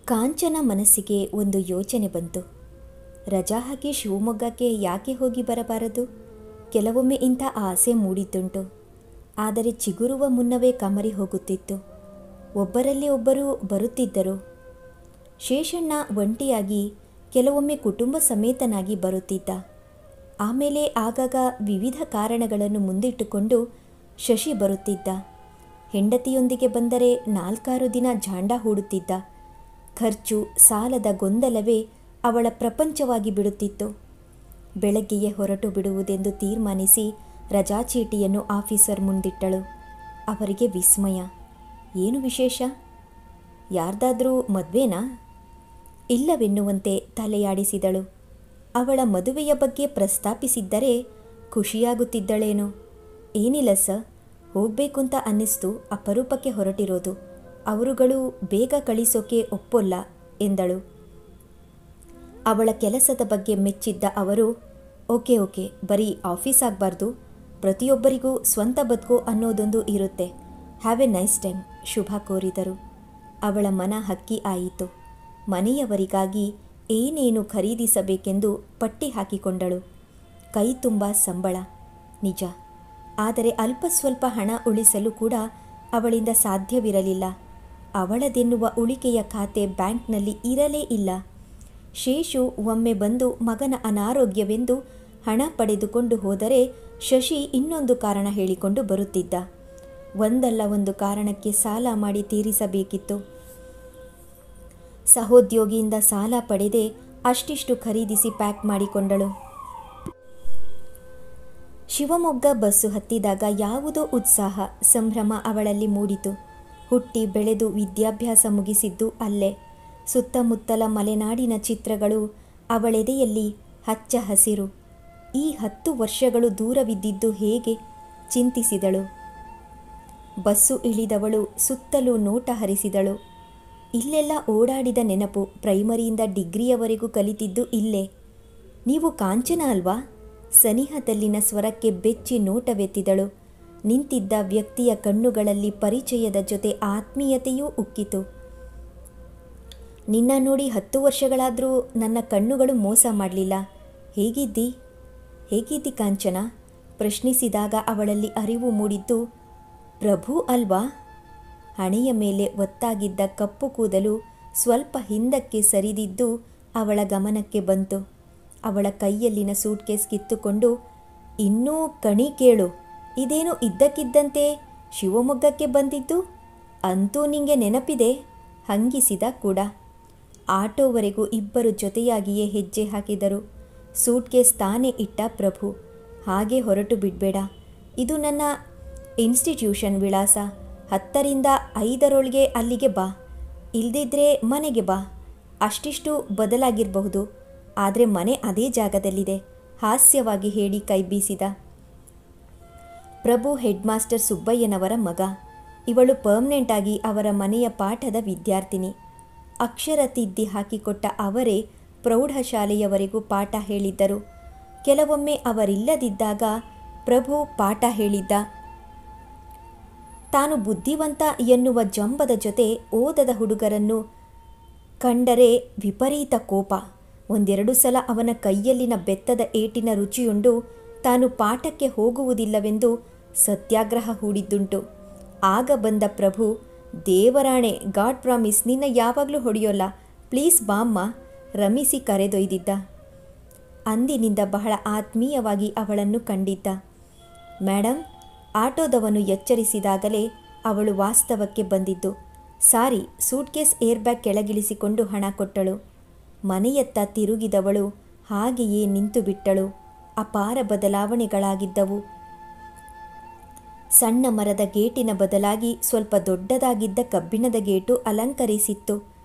ಕಾಂಚನ ಮನಸ್ಸಿಗೆ ಒಂದು ಯೋಚನೆ ಬಂತು. ರಜಾ ಹಾಕಿ ಶಿವಮೊಗ್ಗಕ್ಕೆ ಯಾಕೆ ಹೋಗಿ ಬರಬಾರದು? ಕೆಲವೊಮ್ಮೆ ಇಂಥ ಆಸೆ ಮೂಡಿದ್ದುಂಟು. ಆದರೆ ಚಿಗುರುವ ಮುನ್ನವೇ ಕಮರಿ ಹೋಗುತ್ತಿತ್ತು. ಒಬ್ಬರಲ್ಲಿ ಒಬ್ಬರು ಬರುತ್ತಿದ್ದರು. ಶೇಷಣ್ಣ ಒಂಟಿಯಾಗಿ, ಕೆಲವೊಮ್ಮೆ ಕುಟುಂಬ ಸಮೇತನಾಗಿ ಬರುತ್ತಿದ್ದ. ಆಮೇಲೆ ಆಗಾಗ ವಿವಿಧ ಕಾರಣಗಳನ್ನು ಮುಂದಿಟ್ಟುಕೊಂಡು ಶಶಿ ಬರುತ್ತಿದ್ದ. ಹೆಂಡತಿಯೊಂದಿಗೆ ಬಂದರೆ 4-6 ದಿನ ಜಾಂಡ ಹೂಡುತ್ತಿದ್ದ. ಖರ್ಚು, ಸಾಲದ ಗೊಂದಲವೇ ಅವಳ ಪ್ರಪಂಚವಾಗಿ ಬಿಡುತ್ತಿತ್ತು. ಬೆಳಗ್ಗೆಯೇ ಹೊರಟು ಬಿಡುವುದೆಂದು ತೀರ್ಮಾನಿಸಿ ರಜಾ ಚೀಟಿಯನ್ನು ಆಫೀಸರ್ ಮುಂದಿಟ್ಟಳು. ಅವರಿಗೆ ವಿಸ್ಮಯ. ಏನು ವಿಶೇಷ? ಯಾರ್ದಾದ್ರೂ ಮದುವೆನಾ? ಇಲ್ಲವೆನ್ನುವಂತೆ ತಲೆಯಾಡಿಸಿದಳು. ಅವಳ ಮದುವೆಯ ಬಗ್ಗೆ ಪ್ರಸ್ತಾಪಿಸಿದ್ದರೆ ಖುಷಿಯಾಗುತ್ತಿದ್ದಳೇನೋ. ಏನಿಲ್ಲ ಸರ್, ಹೋಗಬೇಕು ಅಂತ ಅನ್ನಿಸ್ತು, ಅಪರೂಪಕ್ಕೆ ಹೊರಟಿರೋದು. ಅವರುಗಳು ಬೇಗ ಕಳಿಸೋಕೆ ಒಪ್ಪೊಲ್ಲ ಎಂದಳು. ಅವಳ ಕೆಲಸದ ಬಗ್ಗೆ ಮೆಚ್ಚಿದ್ದ ಅವರು, ಓಕೆ, ಬರೀ ಆಫೀಸ್ ಆಗಬಾರ್ದು, ಪ್ರತಿಯೊಬ್ಬರಿಗೂ ಸ್ವಂತ ಬದುಕು ಅನ್ನೋದೊಂದು ಇರುತ್ತೆ. ಹ್ಯಾವ್ ಎ ನೈಸ್ ಟೈಮ್ ಶುಭ ಕೋರಿದರು. ಅವಳ ಮನ ಹಕ್ಕಿ ಆಯಿತು. ಮನೆಯವರಿಗಾಗಿ ಏನೇನು ಖರೀದಿಸಬೇಕೆಂದು ಪಟ್ಟಿ ಹಾಕಿಕೊಂಡಳು. ಕೈ ತುಂಬ ಸಂಬಳ ನಿಜ, ಆದರೆ ಅಲ್ಪ ಸ್ವಲ್ಪ ಹಣ ಉಳಿಸಲು ಕೂಡ ಅವಳಿಂದ ಸಾಧ್ಯವಿರಲಿಲ್ಲ. ಅವಳದೆನ್ನುವ ಉಳಿಕೆಯ ಖಾತೆ ಬ್ಯಾಂಕ್ನಲ್ಲಿ ಇರಲೇ ಇಲ್ಲ. ಶೇಷು ಒಮ್ಮೆ ಬಂದು ಮಗನ ಅನಾರೋಗ್ಯವೆಂದು ಹಣ ಪಡೆದುಕೊಂಡು ಹೋದರೆ ಶಶಿ ಇನ್ನೊಂದು ಕಾರಣ ಹೇಳಿಕೊಂಡು ಬರುತ್ತಿದ್ದ. ಒಂದಲ್ಲ ಒಂದು ಕಾರಣಕ್ಕೆ ಸಾಲ ಮಾಡಿ ತೀರಿಸಬೇಕಿತ್ತು. ಸಹೋದ್ಯೋಗಿಯಿಂದ ಸಾಲ ಪಡೆದೇ ಅಷ್ಟಿಷ್ಟು ಖರೀದಿಸಿ ಪ್ಯಾಕ್ ಮಾಡಿಕೊಂಡಳು. ಶಿವಮೊಗ್ಗ ಬಸ್ಸು ಹತ್ತಿದಾಗ ಯಾವುದೋ ಉತ್ಸಾಹ, ಸಂಭ್ರಮ ಅವಳಲ್ಲಿ ಮೂಡಿತು. ಹುಟ್ಟಿ ಬೆಳೆದು ವಿದ್ಯಾಭ್ಯಾಸ ಮುಗಿಸಿದ್ದು ಅಲ್ಲೇ. ಸುತ್ತಮುತ್ತಲ ಮಲೆನಾಡಿನ ಚಿತ್ರಗಳು ಅವಳೆದೆಯಲ್ಲಿ ಹಚ್ಚ ಹಸಿರು. ಈ 10 ವರ್ಷಗಳು ದೂರವಿದ್ದಿದ್ದು ಹೇಗೆ ಚಿಂತಿಸಿದಳು. ಬಸ್ಸು ಇಳಿದವಳು ಸುತ್ತಲೂ ನೋಟ ಹರಿಸಿದಳು. ಇಲ್ಲೆಲ್ಲ ಓಡಾಡಿದ ನೆನಪು. ಪ್ರೈಮರಿಯಿಂದ ಡಿಗ್ರಿಯವರೆಗೂ ಕಲಿತಿದ್ದು ಇಲ್ಲೇ. ನೀವು ಕಾಂಚನ ಅಲ್ವಾ? ಸನಿಹದಲ್ಲಿನ ಸ್ವರಕ್ಕೆ ಬೆಚ್ಚಿ ನೋಟವೆತ್ತಿದಳು. ನಿಂತಿದ್ದ ವ್ಯಕ್ತಿಯ ಕಣ್ಣುಗಳಲ್ಲಿ ಪರಿಚಯದ ಜೊತೆ ಆತ್ಮೀಯತೆಯೂ ಉಕ್ಕಿತು. ನಿನ್ನ ನೋಡಿ 10 ವರ್ಷಗಳಾದರೂ ನನ್ನ ಕಣ್ಣುಗಳು ಮೋಸ ಮಾಡಲಿಲ್ಲ. ಹೇಗಿದ್ದಿ ಕಾಂಚನ? ಪ್ರಶ್ನಿಸಿದಾಗ ಅವಳಲ್ಲಿ ಅರಿವು ಮೂಡಿದ್ದು, ಪ್ರಭು ಅಲ್ವಾ? ಹಣೆಯ ಮೇಲೆ ಒತ್ತಾಗಿದ್ದ ಕಪ್ಪು ಕೂದಲು ಸ್ವಲ್ಪ ಹಿಂದಕ್ಕೆ ಸರಿದಿದ್ದು ಅವಳ ಗಮನಕ್ಕೆ ಬಂತು. ಅವಳ ಕೈಯಲ್ಲಿನ ಸೂಟ್ಕೇಸ್ ಕಿತ್ತುಕೊಂಡು, ಇನ್ನೂ ಕಣಿ ಕೇಳು, ಇದೇನು ಇದ್ದಕ್ಕಿದ್ದಂತೆ ಶಿವಮೊಗ್ಗಕ್ಕೆ ಬಂದಿದ್ದು? ಅಂತೂ ನಿಂಗೆ ನೆನಪಿದೆ? ಹಂಗಿಸಿದ ಕೂಡ. ಆಟೋವರೆಗೂ ಇಬ್ಬರು ಜೊತೆಯಾಗಿಯೇ ಹೆಜ್ಜೆ ಹಾಕಿದರು. ಸೂಟ್ಕೇಸ್ ತಾನೇ ಇಟ್ಟ ಪ್ರಭು. ಹಾಗೆ ಹೊರಟು ಬಿಡಬೇಡ, ಇದು ನನ್ನ ಇನ್ಸ್ಟಿಟ್ಯೂಷನ್ ವಿಳಾಸ. 10ರಿಂದ 5ರೊಳಗೆ ಅಲ್ಲಿಗೆ ಬಾ, ಇಲ್ದಿದ್ರೆ ಮನೆಗೆ ಬಾ. ಅಷ್ಟಿಷ್ಟು ಬದಲಾಗಿರಬಹುದು, ಆದರೆ ಮನೆ ಅದೇ ಜಾಗದಲ್ಲಿದೆ ಹಾಸ್ಯವಾಗಿ ಹೇಳಿ ಕೈ ಬೀಸಿದ. ಪ್ರಭು ಹೆಡ್ ಮಾಸ್ಟರ್ ಸುಬ್ಬಯ್ಯನವರ ಮಗ. ಇವಳು ಪರ್ಮನೆಂಟ್ ಆಗಿ ಅವರ ಮನೆಯ ಪಾಠದ ವಿದ್ಯಾರ್ಥಿನಿ. ಅಕ್ಷರ ತಿದ್ದಿ ಹಾಕಿಕೊಟ್ಟ ಅವರೇ ಪ್ರೌಢಶಾಲೆಯವರೆಗೂ ಪಾಠ ಹೇಳಿದ್ದರು. ಕೆಲವೊಮ್ಮೆ ಅವರಿಲ್ಲದಿದ್ದಾಗ ಪ್ರಭು ಪಾಠ ಹೇಳಿದ್ದ. ತಾನು ಬುದ್ಧಿವಂತ ಎನ್ನುವ ಜಂಬದ ಜೊತೆ ಓದದ ಹುಡುಗರನ್ನು ಕಂಡರೆ ವಿಪರೀತ ಕೋಪ. 1-2 ಸಲ ಅವನ ಕೈಯಲ್ಲಿನ ಬೆತ್ತದ ಏಟಿನ ರುಚಿಯುಂಡು ತಾನು ಪಾಠಕ್ಕೆ ಹೋಗುವುದಿಲ್ಲವೆಂದು ಸತ್ಯಾಗ್ರಹ ಹೂಡಿದ್ದುಂಟು. ಆಗ ಬಂದ ಪ್ರಭು, ದೇವರಾಣೆ, ಗಾಡ್ ಪ್ರಾಮಿಸ್, ನಿನ್ನ ಯಾವಾಗಲೂ ಹೊಡೆಯೋಲ್ಲ, ಪ್ಲೀಸ್ ಬಾಮ್ಮ, ರಮಿಸಿ ಕರೆದೊಯ್ದಿದ್ದ. ಅಂದಿನಿಂದ ಬಹಳ ಆತ್ಮೀಯವಾಗಿ ಅವಳನ್ನು ಕಂಡಿದ್ದ. ಮೇಡಮ್, ಆಟೋದವನು ಎಚ್ಚರಿಸಿದಾಗಲೇ ಅವಳು ವಾಸ್ತವಕ್ಕೆ ಬಂದಿದ್ದು. ಸಾರಿ, ಸೂಟ್ಕೇಸ್ ಏರ್ಬ್ಯಾಗ್ ಕೆಳಗಿಳಿಸಿಕೊಂಡು ಹಣ ಕೊಟ್ಟಳು. ಮನೆಯತ್ತ ತಿರುಗಿದವಳು ಹಾಗೆಯೇ ನಿಂತು ಬಿಟ್ಟಳು. ಅಪಾರ ಬದಲಾವಣೆಗಳಾಗಿದ್ದವು. ಸಣ್ಣ ಮರದ ಗೇಟಿನ ಬದಲಾಗಿ ಸ್ವಲ್ಪ ದೊಡ್ಡದಾಗಿದ್ದ ಕಬ್ಬಿಣದ ಗೇಟು ಅಲಂಕರಿಸಿತ್ತು.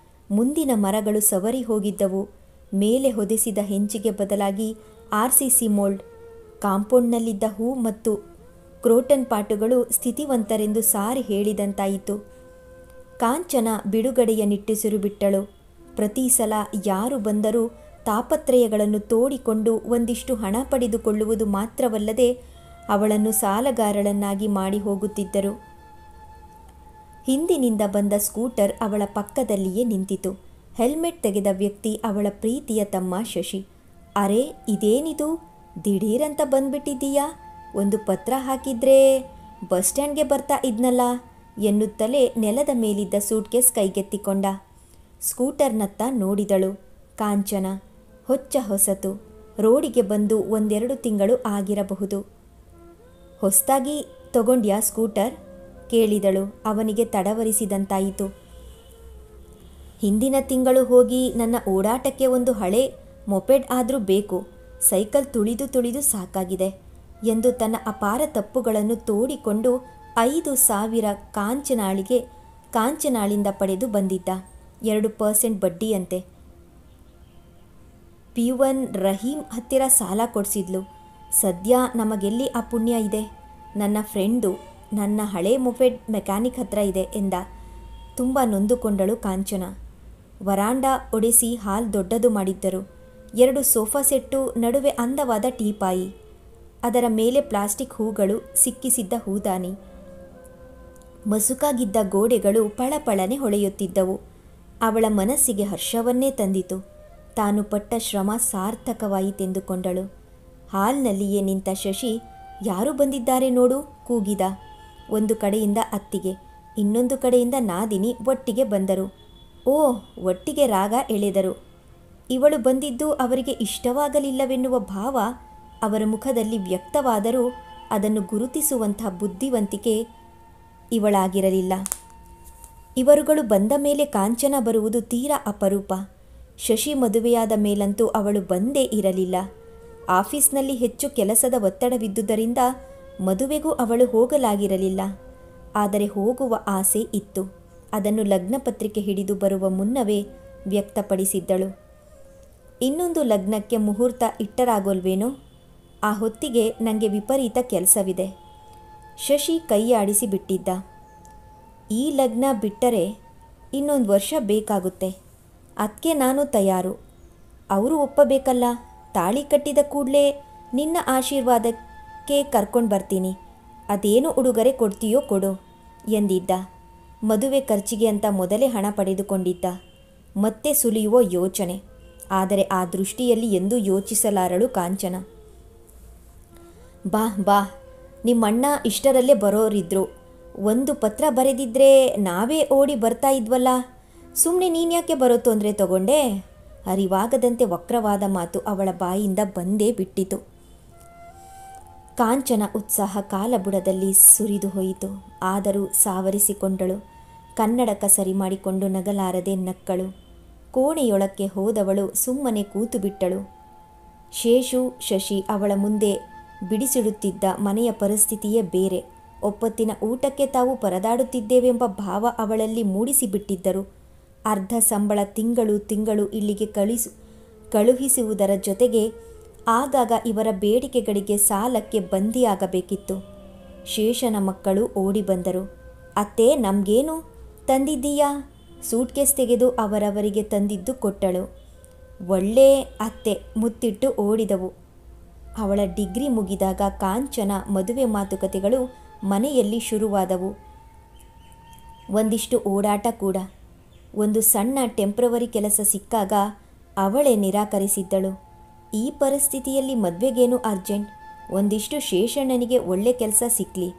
ಮುಂದಿನ ಮರಗಳು ಸವರಿ ಹೋಗಿದ್ದವು. ಮೇಲೆ ಹೊದೆಸಿದ ಹೆಂಚಿಗೆ ಬದಲಾಗಿ RCC ಮೋಲ್ಡ್. ಕಾಂಪೌಂಡ್ನಲ್ಲಿದ್ದ ಹೂ ಮತ್ತು ಕ್ರೋಟನ್ ಪಾಟುಗಳು ಸ್ಥಿತಿವಂತರೆಂದು ಸಾರಿ ಹೇಳಿದಂತಾಯಿತು. ಕಾಂಚನ ಬಿಡುಗಡೆಯ ನಿಟ್ಟುಸಿರು ಬಿಟ್ಟಳು. ಪ್ರತಿ ಸಲ ಯಾರು ಬಂದರೂ ತಾಪತ್ರಯಗಳನ್ನು ತೋಡಿಕೊಂಡು ಒಂದಿಷ್ಟು ಹಣ ಪಡೆದುಕೊಳ್ಳುವುದು ಮಾತ್ರವಲ್ಲದೆ ಅವಳನ್ನು ಸಾಲಗಾರಳನ್ನಾಗಿ ಮಾಡಿ ಹೋಗುತ್ತಿದ್ದರು. ಹಿಂದಿನಿಂದ ಬಂದ ಸ್ಕೂಟರ್ ಅವಳ ಪಕ್ಕದಲ್ಲಿಯೇ ನಿಂತಿತು. ಹೆಲ್ಮೆಟ್ ತೆಗೆದ ವ್ಯಕ್ತಿ ಅವಳ ಪ್ರೀತಿಯ ತಮ್ಮ ಶಶಿ. ಅರೆ, ಇದೇನಿದು, ದಿಢೀರಂತ ಬಂದ್ಬಿಟ್ಟಿದ್ದೀಯಾ? ಒಂದು ಪತ್ರ ಹಾಕಿದ್ರೆ ಬಸ್ ಸ್ಟ್ಯಾಂಡ್ಗೆ ಬರ್ತಾ ಇದ್ನಲ್ಲ ಎನ್ನುತ್ತಲೇ ನೆಲದ ಮೇಲಿದ್ದ ಸೂಟ್ಕೇಸ್ ಕೈಗೆತ್ತಿಕೊಂಡ. ಸ್ಕೂಟರ್ನತ್ತ ನೋಡಿದಳು ಕಾಂಚನ. ಹೊಚ್ಚ ಹೊಸತು. ರೋಡಿಗೆ ಬಂದು 1-2 ತಿಂಗಳು ಆಗಿರಬಹುದು. ಹೊಸ್ದಾಗಿ ತಗೊಂಡ್ಯಾ ಸ್ಕೂಟರ್? ಕೇಳಿದಳು. ಅವನಿಗೆ ತಡವರಿಸಿದಂತಾಯಿತು. ಹಿಂದಿನ ತಿಂಗಳು ಹೋಗಿ ನನ್ನ ಓಡಾಟಕ್ಕೆ ಒಂದು ಹಳೆ ಮೊಪೆಡ್ ಆದರೂ ಬೇಕು. ಸೈಕಲ್ ತುಳಿದು ತುಳಿದು ಸಾಕಾಗಿದೆ ಎಂದು ತನ್ನ ಅಪಾರ ತಪ್ಪುಗಳನ್ನು ತೋಡಿಕೊಂಡು 5,000 ಕಾಂಚನಾಳಿಂದ ಪಡೆದು ಬಂದಿದ್ದ. 2% ಬಡ್ಡಿಯಂತೆ. ಪಿವನ್ ರಹೀಂ ಹತ್ತಿರ ಸಾಲ ಕೊಡಿಸಿದ್ಲು. ಸದ್ಯ ನಮಗೆಲ್ಲಿ ಆ ಪುಣ್ಯ ಇದೆ. ನನ್ನ ಫ್ರೆಂಡು ನನ್ನ ಹಳೆ ಮೊಪೆಡ್ ಮೆಕ್ಯಾನಿಕ್ ಹತ್ರ ಇದೆ ಎಂದ. ತುಂಬ ನೊಂದುಕೊಂಡಳು ಕಾಂಚನ. ವರಾಂಡಾ ಒಡೆಸಿ ಹಾಲ್ ದೊಡ್ಡದು ಮಾಡಿದ್ದರು. 2 ಸೋಫಾ ಸೆಟ್ಟು, ನಡುವೆ ಅಂದವಾದ ಟೀಪಾಯಿ, ಅದರ ಮೇಲೆ ಪ್ಲಾಸ್ಟಿಕ್ ಹೂಗಳು ಸಿಕ್ಕಿಸಿದ್ದ ಹೂದಾನಿ. ಮಸುಕಾಗಿದ್ದ ಗೋಡೆಗಳು ಪಳಪಳನೆ ಹೊಳೆಯುತ್ತಿದ್ದವು. ಅವಳ ಮನಸ್ಸಿಗೆ ಹರ್ಷವನ್ನೇ ತಂದಿತು. ತಾನು ಪಟ್ಟ ಶ್ರಮ ಸಾರ್ಥಕವಾಯಿತೆಂದುಕೊಂಡಳು. ಹಾಲ್ನಲ್ಲಿಯೇ ನಿಂತ ಶಶಿ, ಯಾರು ಬಂದಿದ್ದಾರೆ ನೋಡು ಕೂಗಿದ. ಒಂದು ಕಡೆಯಿಂದ ಅತ್ತಿಗೆ, ಇನ್ನೊಂದು ಕಡೆಯಿಂದ ನಾದಿನಿ ಒಟ್ಟಿಗೆ ಬಂದರು. ಓ, ಒಟ್ಟಿಗೆ ರಾಗ ಎಳೆದರು. ಇವಳು ಬಂದಿದ್ದು ಅವರಿಗೆ ಇಷ್ಟವಾಗಲಿಲ್ಲವೆನ್ನುವ ಭಾವ ಅವರ ಮುಖದಲ್ಲಿ ವ್ಯಕ್ತವಾದರೂ ಅದನ್ನು ಗುರುತಿಸುವಂಥ ಬುದ್ಧಿವಂತಿಕೆ ಇವಳಾಗಿರಲಿಲ್ಲ. ಇವರುಗಳು ಬಂದ ಮೇಲೆ ಕಾಂಚನ ಬರುವುದು ತೀರಾ ಅಪರೂಪ. ಶಶಿ ಮದುವೆಯಾದ ಮೇಲಂತೂ ಅವಳು ಬಂದೇ ಇರಲಿಲ್ಲ. ಆಫೀಸ್ನಲ್ಲಿ ಹೆಚ್ಚು ಕೆಲಸದ ಒತ್ತಡವಿದ್ದುದರಿಂದ ಮದುವೆಗೂ ಅವಳು ಹೋಗಲಾಗಿರಲಿಲ್ಲ. ಆದರೆ ಹೋಗುವ ಆಸೆ ಇತ್ತು. ಅದನ್ನು ಲಗ್ನ ಪತ್ರಿಕೆ ಹಿಡಿದು ಬರುವ ಮುನ್ನವೇ ವ್ಯಕ್ತಪಡಿಸಿದ್ದಳು. ಇನ್ನೊಂದು ಲಗ್ನಕ್ಕೆ ಮುಹೂರ್ತ ಇಟ್ಟರಾಗೋಲ್ವೇನೋ? ಆ ಹೊತ್ತಿಗೆ ನನಗೆ ವಿಪರೀತ ಕೆಲಸವಿದೆ. ಶಶಿ ಕೈಯಾಡಿಸಿ ಬಿಟ್ಟಿದ್ದ. ಈ ಲಗ್ನ ಬಿಟ್ಟರೆ ಇನ್ನೊಂದು ವರ್ಷ ಬೇಕಾಗುತ್ತೆ. ಅದಕ್ಕೆ ನಾನು ತಯಾರು. ಅವರು ಒಪ್ಪಬೇಕಲ್ಲ. ತಾಳಿ ಕಟ್ಟಿದ ಕೂಡಲೇ ನಿನ್ನ ಆಶೀರ್ವಾದಕ್ಕೆ ಕರ್ಕೊಂಡು ಬರ್ತೀನಿ. ಅದೇನು ಉಡುಗೊರೆ ಕೊಡ್ತೀಯೋ ಕೊಡು ಎಂದಿದ್ದ. ಮದುವೆ ಖರ್ಚಿಗೆ ಅಂತ ಮೊದಲೇ ಹಣ ಪಡೆದುಕೊಂಡಿದ್ದ. ಮತ್ತೆ ಸುಲಿಯುವ ಯೋಚನೆ. ಆದರೆ ಆ ದೃಷ್ಟಿಯಲ್ಲಿ ಎಂದೂ ಯೋಚಿಸಲಾರಳು ಕಾಂಚನ. ಬಾ ಬಾ, ನಿಮ್ಮಣ್ಣ ಇಷ್ಟರಲ್ಲೇ ಬರೋರಿದ್ರು. ಒಂದು ಪತ್ರ ಬರೆದಿದ್ರೆ ನಾವೇ ಓಡಿ ಬರ್ತಾ ಇದ್ವಲ್ಲ. ಸುಮ್ಮನೆ ನೀನ್ಯಾಕೆ ಬರೋ ತೊಂದರೆ ತಗೊಂಡೆ? ಅರಿವಾಗದಂತೆ ವಕ್ರವಾದ ಮಾತು ಅವಳ ಬಾಯಿಂದ ಬಂದೇ ಬಿಟ್ಟಿತು. ಕಾಂಚನ ಉತ್ಸಾಹ ಕಾಲಬುಡದಲ್ಲಿ ಸುರಿದು ಹೋಯಿತು. ಆದರೂ ಸಾವರಿಸಿಕೊಂಡಳು. ಕನ್ನಡಕ ಸರಿ ಮಾಡಿಕೊಂಡು ನಗಲಾರದೆ ನಕ್ಕಳು. ಕೋಣೆಯೊಳಕ್ಕೆ ಹೋದವಳು ಸುಮ್ಮನೆ ಕೂತು ಬಿಟ್ಟಳು. ಶೇಷು, ಶಶಿ ಅವಳ ಮುಂದೆ ಬಿಡಿಸಿಡುತ್ತಿದ್ದ ಮನೆಯ ಪರಿಸ್ಥಿತಿಯೇ ಬೇರೆ. ಒಪ್ಪತ್ತಿನ ಊಟಕ್ಕೆ ತಾವು ಪರದಾಡುತ್ತಿದ್ದೇವೆಂಬ ಭಾವ ಅವಳಲ್ಲಿ ಮೂಡಿಸಿಬಿಟ್ಟಿದ್ದರು. ಅರ್ಧ ಸಂಬಳ ತಿಂಗಳು ಇಲ್ಲಿಗೆ ಕಳುಹಿಸುವುದರ ಜೊತೆಗೆ ಆಗಾಗ ಇವರ ಬೇಡಿಕೆಗಳಿಗೆ ಸಾಲಕ್ಕೆ ಬಂದಿಯಾಗಬೇಕಿತ್ತು. ಶೇಷನ ಮಕ್ಕಳು ಓಡಿ ಬಂದರು. ಅತ್ತೆ, ನಮಗೇನು ತಂದಿದ್ದೀಯಾ? ಸೂಟ್ಕೇಸ್ ತೆಗೆದು ಅವರವರಿಗೆ ತಂದಿದ್ದು ಕೊಟ್ಟಳು. ಒಳ್ಳೆ ಅತ್ತೆ ಮುತ್ತಿಟ್ಟು ಓಡಿದವು. ಅವಳ ಡಿಗ್ರಿ ಮುಗಿದಾಗ ಕಾಂಚನ ಮದುವೆ ಮಾತುಕತೆಗಳು ಮನೆಯಲ್ಲಿ ಶುರುವಾದವು. ಒಂದಿಷ್ಟು ಓಡಾಟ ಕೂಡ. ಒಂದು ಸಣ್ಣ ಟೆಂಪ್ರವರಿ ಕೆಲಸ ಸಿಕ್ಕಾಗ ಅವಳೇ ನಿರಾಕರಿಸಿದ್ದಳು. ಈ ಪರಿಸ್ಥಿತಿಯಲ್ಲಿ ಮದುವೆಗೇನು ಅರ್ಜೆಂಟ್? ಒಂದಿಷ್ಟು ಶೇಷಣ್ಣನಿಗೆ ಒಳ್ಳೆ ಕೆಲಸ ಸಿಕ್ಕಲಿ,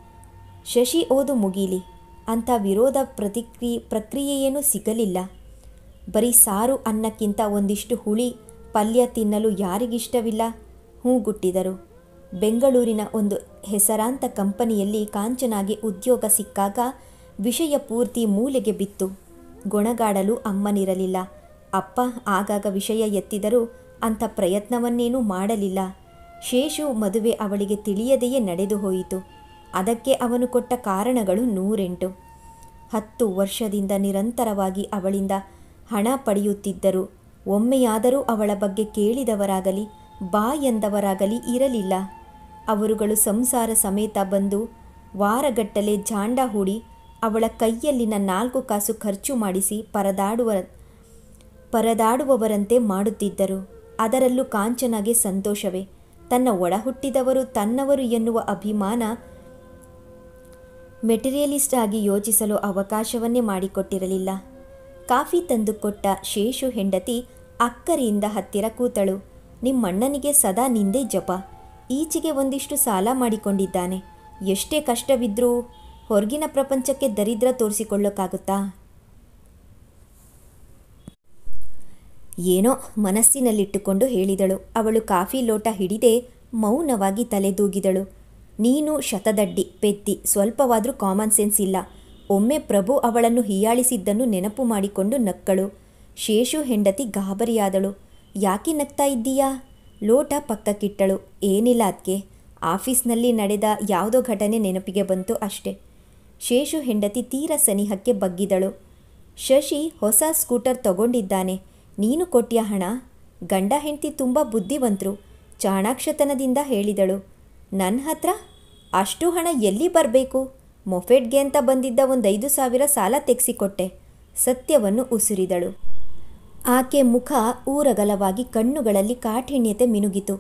ಶಶಿ ಓದು ಮುಗೀಲಿ ಅಂಥ ವಿರೋಧ ಪ್ರಕ್ರಿಯೆಯೇನೂ ಸಿಗಲಿಲ್ಲ. ಬರೀ ಸಾರು ಅನ್ನಕ್ಕಿಂತ ಒಂದಿಷ್ಟು ಹುಳಿ ಪಲ್ಯ ತಿನ್ನಲು ಯಾರಿಗಿಷ್ಟವಿಲ್ಲ? ಹೂಗುಟ್ಟಿದರು. ಬೆಂಗಳೂರಿನ ಒಂದು ಹೆಸರಾಂತ ಕಂಪನಿಯಲ್ಲಿ ಕಾಂಚನಾಗೆ ಉದ್ಯೋಗ ಸಿಕ್ಕಾಗ ವಿಷಯ ಪೂರ್ತಿ ಮೂಲೆಗೆ ಬಿತ್ತು. ಗೊಣಗಾಡಲು ಅಮ್ಮನಿರಲಿಲ್ಲ. ಅಪ್ಪ ಆಗಾಗ ವಿಷಯ ಎತ್ತಿದರೂ ಅಂಥ ಪ್ರಯತ್ನವನ್ನೇನೂ ಮಾಡಲಿಲ್ಲ. ಶೇಷು ಮದುವೆ ಅವಳಿಗೆ ತಿಳಿಯದೆಯೇ ನಡೆದು ಹೋಯಿತು. ಅದಕ್ಕೆ ಅವನು ಕೊಟ್ಟ ಕಾರಣಗಳು 108. 10 ವರ್ಷದಿಂದ ನಿರಂತರವಾಗಿ ಅವಳಿಂದ ಹಣ ಪಡೆಯುತ್ತಿದ್ದರು. ಒಮ್ಮೆಯಾದರೂ ಅವಳ ಬಗ್ಗೆ ಕೇಳಿದವರಾಗಲಿ ಬಾ ಎಂದವರಾಗಲಿ ಇರಲಿಲ್ಲ. ಅವರುಗಳು ಸಂಸಾರ ಸಮೇತ ಬಂದು ವಾರಗಟ್ಟಲೆ ಜಾಂಡ ಹೂಡಿ ಅವಳ ಕೈಯಲ್ಲಿನ 4 ಕಾಸು ಖರ್ಚು ಮಾಡಿಸಿ ಪರದಾಡುವವರಂತೆ ಮಾಡುತ್ತಿದ್ದರು. ಅದರಲ್ಲೂ ಕಾಂಚನಾಗೆ ಸಂತೋಷವೇ. ತನ್ನ ಒಡಹುಟ್ಟಿದವರು ತನ್ನವರು ಎನ್ನುವ ಅಭಿಮಾನ ಮೆಟೀರಿಯಲಿಸ್ಟ್ ಆಗಿ ಯೋಚಿಸಲು ಅವಕಾಶವನ್ನೇ ಮಾಡಿಕೊಟ್ಟಿರಲಿಲ್ಲ. ಕಾಫಿ ತಂದುಕೊಟ್ಟ ಶೇಷು ಹೆಂಡತಿ ಅಕ್ಕರಿಯಿಂದ ಹತ್ತಿರ ಕೂತಳು. ನಿಮ್ಮಣ್ಣನಿಗೆ ಸದಾ ನಿಂದೇ ಜಪ. ಈಚೆಗೆ ಒಂದಿಷ್ಟು ಸಾಲ ಮಾಡಿಕೊಂಡಿದ್ದಾನೆ. ಎಷ್ಟೇ ಕಷ್ಟವಿದ್ರೂ ಹೊರಗಿನ ಪ್ರಪಂಚಕ್ಕೆ ದರಿದ್ರ ತೋರಿಸಿಕೊಳ್ಳೋಕ್ಕಾಗುತ್ತಾ? ಏನೋ ಮನಸ್ಸಿನಲ್ಲಿಟ್ಟುಕೊಂಡು ಹೇಳಿದಳು. ಅವಳು ಕಾಫಿ ಲೋಟ ಹಿಡಿದೇ ಮೌನವಾಗಿ ತಲೆದೂಗಿದಳು. ನೀನು ಶತದಡ್ಡಿ ಪೆದ್ದಿ, ಸ್ವಲ್ಪವಾದರೂ ಕಾಮನ್ ಸೆನ್ಸ್ ಇಲ್ಲ. ಒಮ್ಮೆ ಪ್ರಭು ಅವಳನ್ನು ಹೀಯಾಳಿಸಿದ್ದನ್ನು ನೆನಪು ಮಾಡಿಕೊಂಡು ನಕ್ಕಳು. ಶೇಷು ಹೆಂಡತಿ ಗಾಬರಿಯಾದಳು. ಯಾಕೆ ನಗ್ತಾ ಇದ್ದೀಯಾ? ಲೋಟ ಪಕ್ಕಕ್ಕಿಟ್ಟಳು. ಏನಿಲ್ಲ ಅದಕ್ಕೆ, ಆಫೀಸ್ನಲ್ಲಿ ನಡೆದ ಯಾವುದೋ ಘಟನೆ ನೆನಪಿಗೆ ಬಂತು ಅಷ್ಟೆ. ಶೇಷು ಹೆಂಡತಿ ತೀರ ಸನಿಹಕ್ಕೆ ಬಗ್ಗಿದಳು. ಶಶಿ ಹೊಸ ಸ್ಕೂಟರ್ ತಗೊಂಡಿದ್ದಾನೆ. ನೀನು ಕೊಟ್ಯ ಹಣ? ಗಂಡ ಹೆಂಡತಿ ತುಂಬ ಬುದ್ಧಿವಂತರು. ಚಾಣಾಕ್ಷತನದಿಂದ ಹೇಳಿದಳು. ನನ್ನ ಹತ್ರ ಅಷ್ಟು ಹಣ ಎಲ್ಲಿ ಬರಬೇಕು? ಮೊಫೆಡ್ಗೆ ಅಂತ ಬಂದಿದ್ದ ಒಂದು 5,000 ಸಾಲ ತೆಗೆಸಿಕೊಟ್ಟೆ. ಸತ್ಯವನ್ನು ಉಸಿರಿದಳು. ಆಕೆ ಮುಖ ಊರಗಲವಾಗಿ ಕಣ್ಣುಗಳಲ್ಲಿ ಕಾಠಿಣ್ಯತೆ ಮಿನುಗಿತು.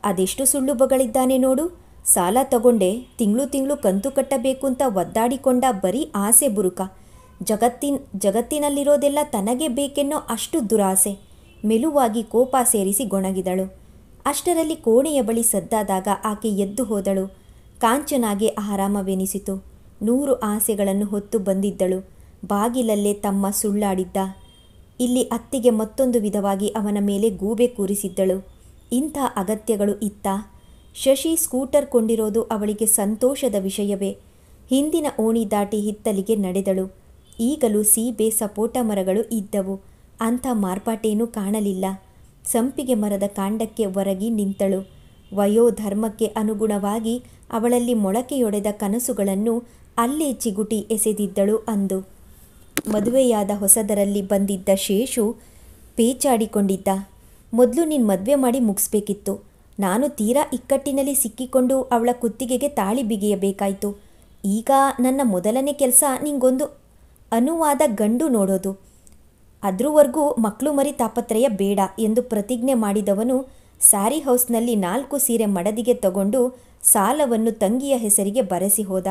ಅದೆಷ್ಟು ಸುಳ್ಳು ಬಗಳಿದ್ದಾನೆ ನೋಡು. ಸಾಲ ತಗೊಂಡೆ, ತಿಂಗಳು ಕಂತು ಕಟ್ಟಬೇಕು ಅಂತ ಒದ್ದಾಡಿಕೊಂಡ ಬರೀ ಆಸೆ ಬುರುಕ. ಜಗತ್ತಿನಲ್ಲಿರೋದೆಲ್ಲ ತನಗೆ ಬೇಕೆನ್ನೋ ಅಷ್ಟು ದುರಾಸೆ. ಮೆಲುವಾಗಿ ಕೋಪ ಸೇರಿಸಿ ಗೊಣಗಿದಳು. ಅಷ್ಟರಲ್ಲಿ ಕೋಣೆಯ ಬಳಿ ಸದ್ದಾದಾಗ ಆಕೆ ಎದ್ದು ಹೋದಳು. ಕಾಂಚನಾಗೆ ಆರಾಮವೆನಿಸಿತು. 100 ಆಸೆಗಳನ್ನು ಹೊತ್ತು ಬಂದಿದ್ದಳು. ಬಾಗಿಲಲ್ಲೇ ತಮ್ಮ ಸುಳ್ಳಾಡಿದ್ದ. ಇಲ್ಲಿ ಅತ್ತಿಗೆ ಮತ್ತೊಂದು ವಿಧವಾಗಿ ಅವನ ಮೇಲೆ ಗೂಬೆ ಕೂರಿಸಿದ್ದಳು. ಇಂಥ ಅಗತ್ಯಗಳು ಇತ್ತ? ಶಶಿ ಸ್ಕೂಟರ್ ಕೊಂಡಿರೋದು ಅವಳಿಗೆ ಸಂತೋಷದ ವಿಷಯವೇ. ಹಿಂದಿನ ಓಣಿ ದಾಟಿ ಹಿತ್ತಲಿಗೆ ನಡೆದಳು. ಈಗಲೂ ಸೀಬೆ ಸಪೋಟ ಮರಗಳು ಇದ್ದವು. ಅಂಥ ಮಾರ್ಪಾಟೇನೂ ಕಾಣಲಿಲ್ಲ. ಸಂಪಿಗೆ ಮರದ ಕಾಂಡಕ್ಕೆ ಒರಗಿ ನಿಂತಳು. ವಯೋಧರ್ಮಕ್ಕೆ ಅನುಗುಣವಾಗಿ ಅವಳಲ್ಲಿ ಮೊಳಕೆಯೊಡೆದ ಕನಸುಗಳನ್ನು ಅಲ್ಲೇ ಚಿಗುಟಿ ಎಸೆದಿದ್ದಳು ಅಂದು. ಮದುವೆಯಾದ ಹೊಸದರಲ್ಲಿ ಬಂದಿದ್ದ ಶೇಷು ಪೇಚಾಡಿಕೊಂಡಿದ್ದ. ಮೊದಲು ನೀನು ಮದುವೆ ಮಾಡಿ ಮುಗಿಸ್ಬೇಕಿತ್ತು. ನಾನು ತೀರಾ ಇಕ್ಕಟ್ಟಿನಲ್ಲಿ ಸಿಕ್ಕಿಕೊಂಡು ಅವಳ ಕುತ್ತಿಗೆಗೆ ತಾಳಿ ಬಿಗಿಯಬೇಕಾಯಿತು. ಈಗ ನನ್ನ ಮೊದಲನೇ ಕೆಲಸ ನಿಂಗೊಂದು ಅನುವಾದ ಗಂಡು ನೋಡೋದು. ಅದ್ರವರೆಗೂ ಮಕ್ಕಳು ಮರಿ ತಾಪತ್ರಯ ಬೇಡ ಎಂದು ಪ್ರತಿಜ್ಞೆ ಮಾಡಿದವನು ಸ್ಯಾರಿ ಹೌಸ್ನಲ್ಲಿ 4 ಸೀರೆ ಮಡದಿಗೆ ತಗೊಂಡು ಸಾಲವನ್ನು ತಂಗಿಯ ಹೆಸರಿಗೆ ಬರೆಸಿ ಹೋದ.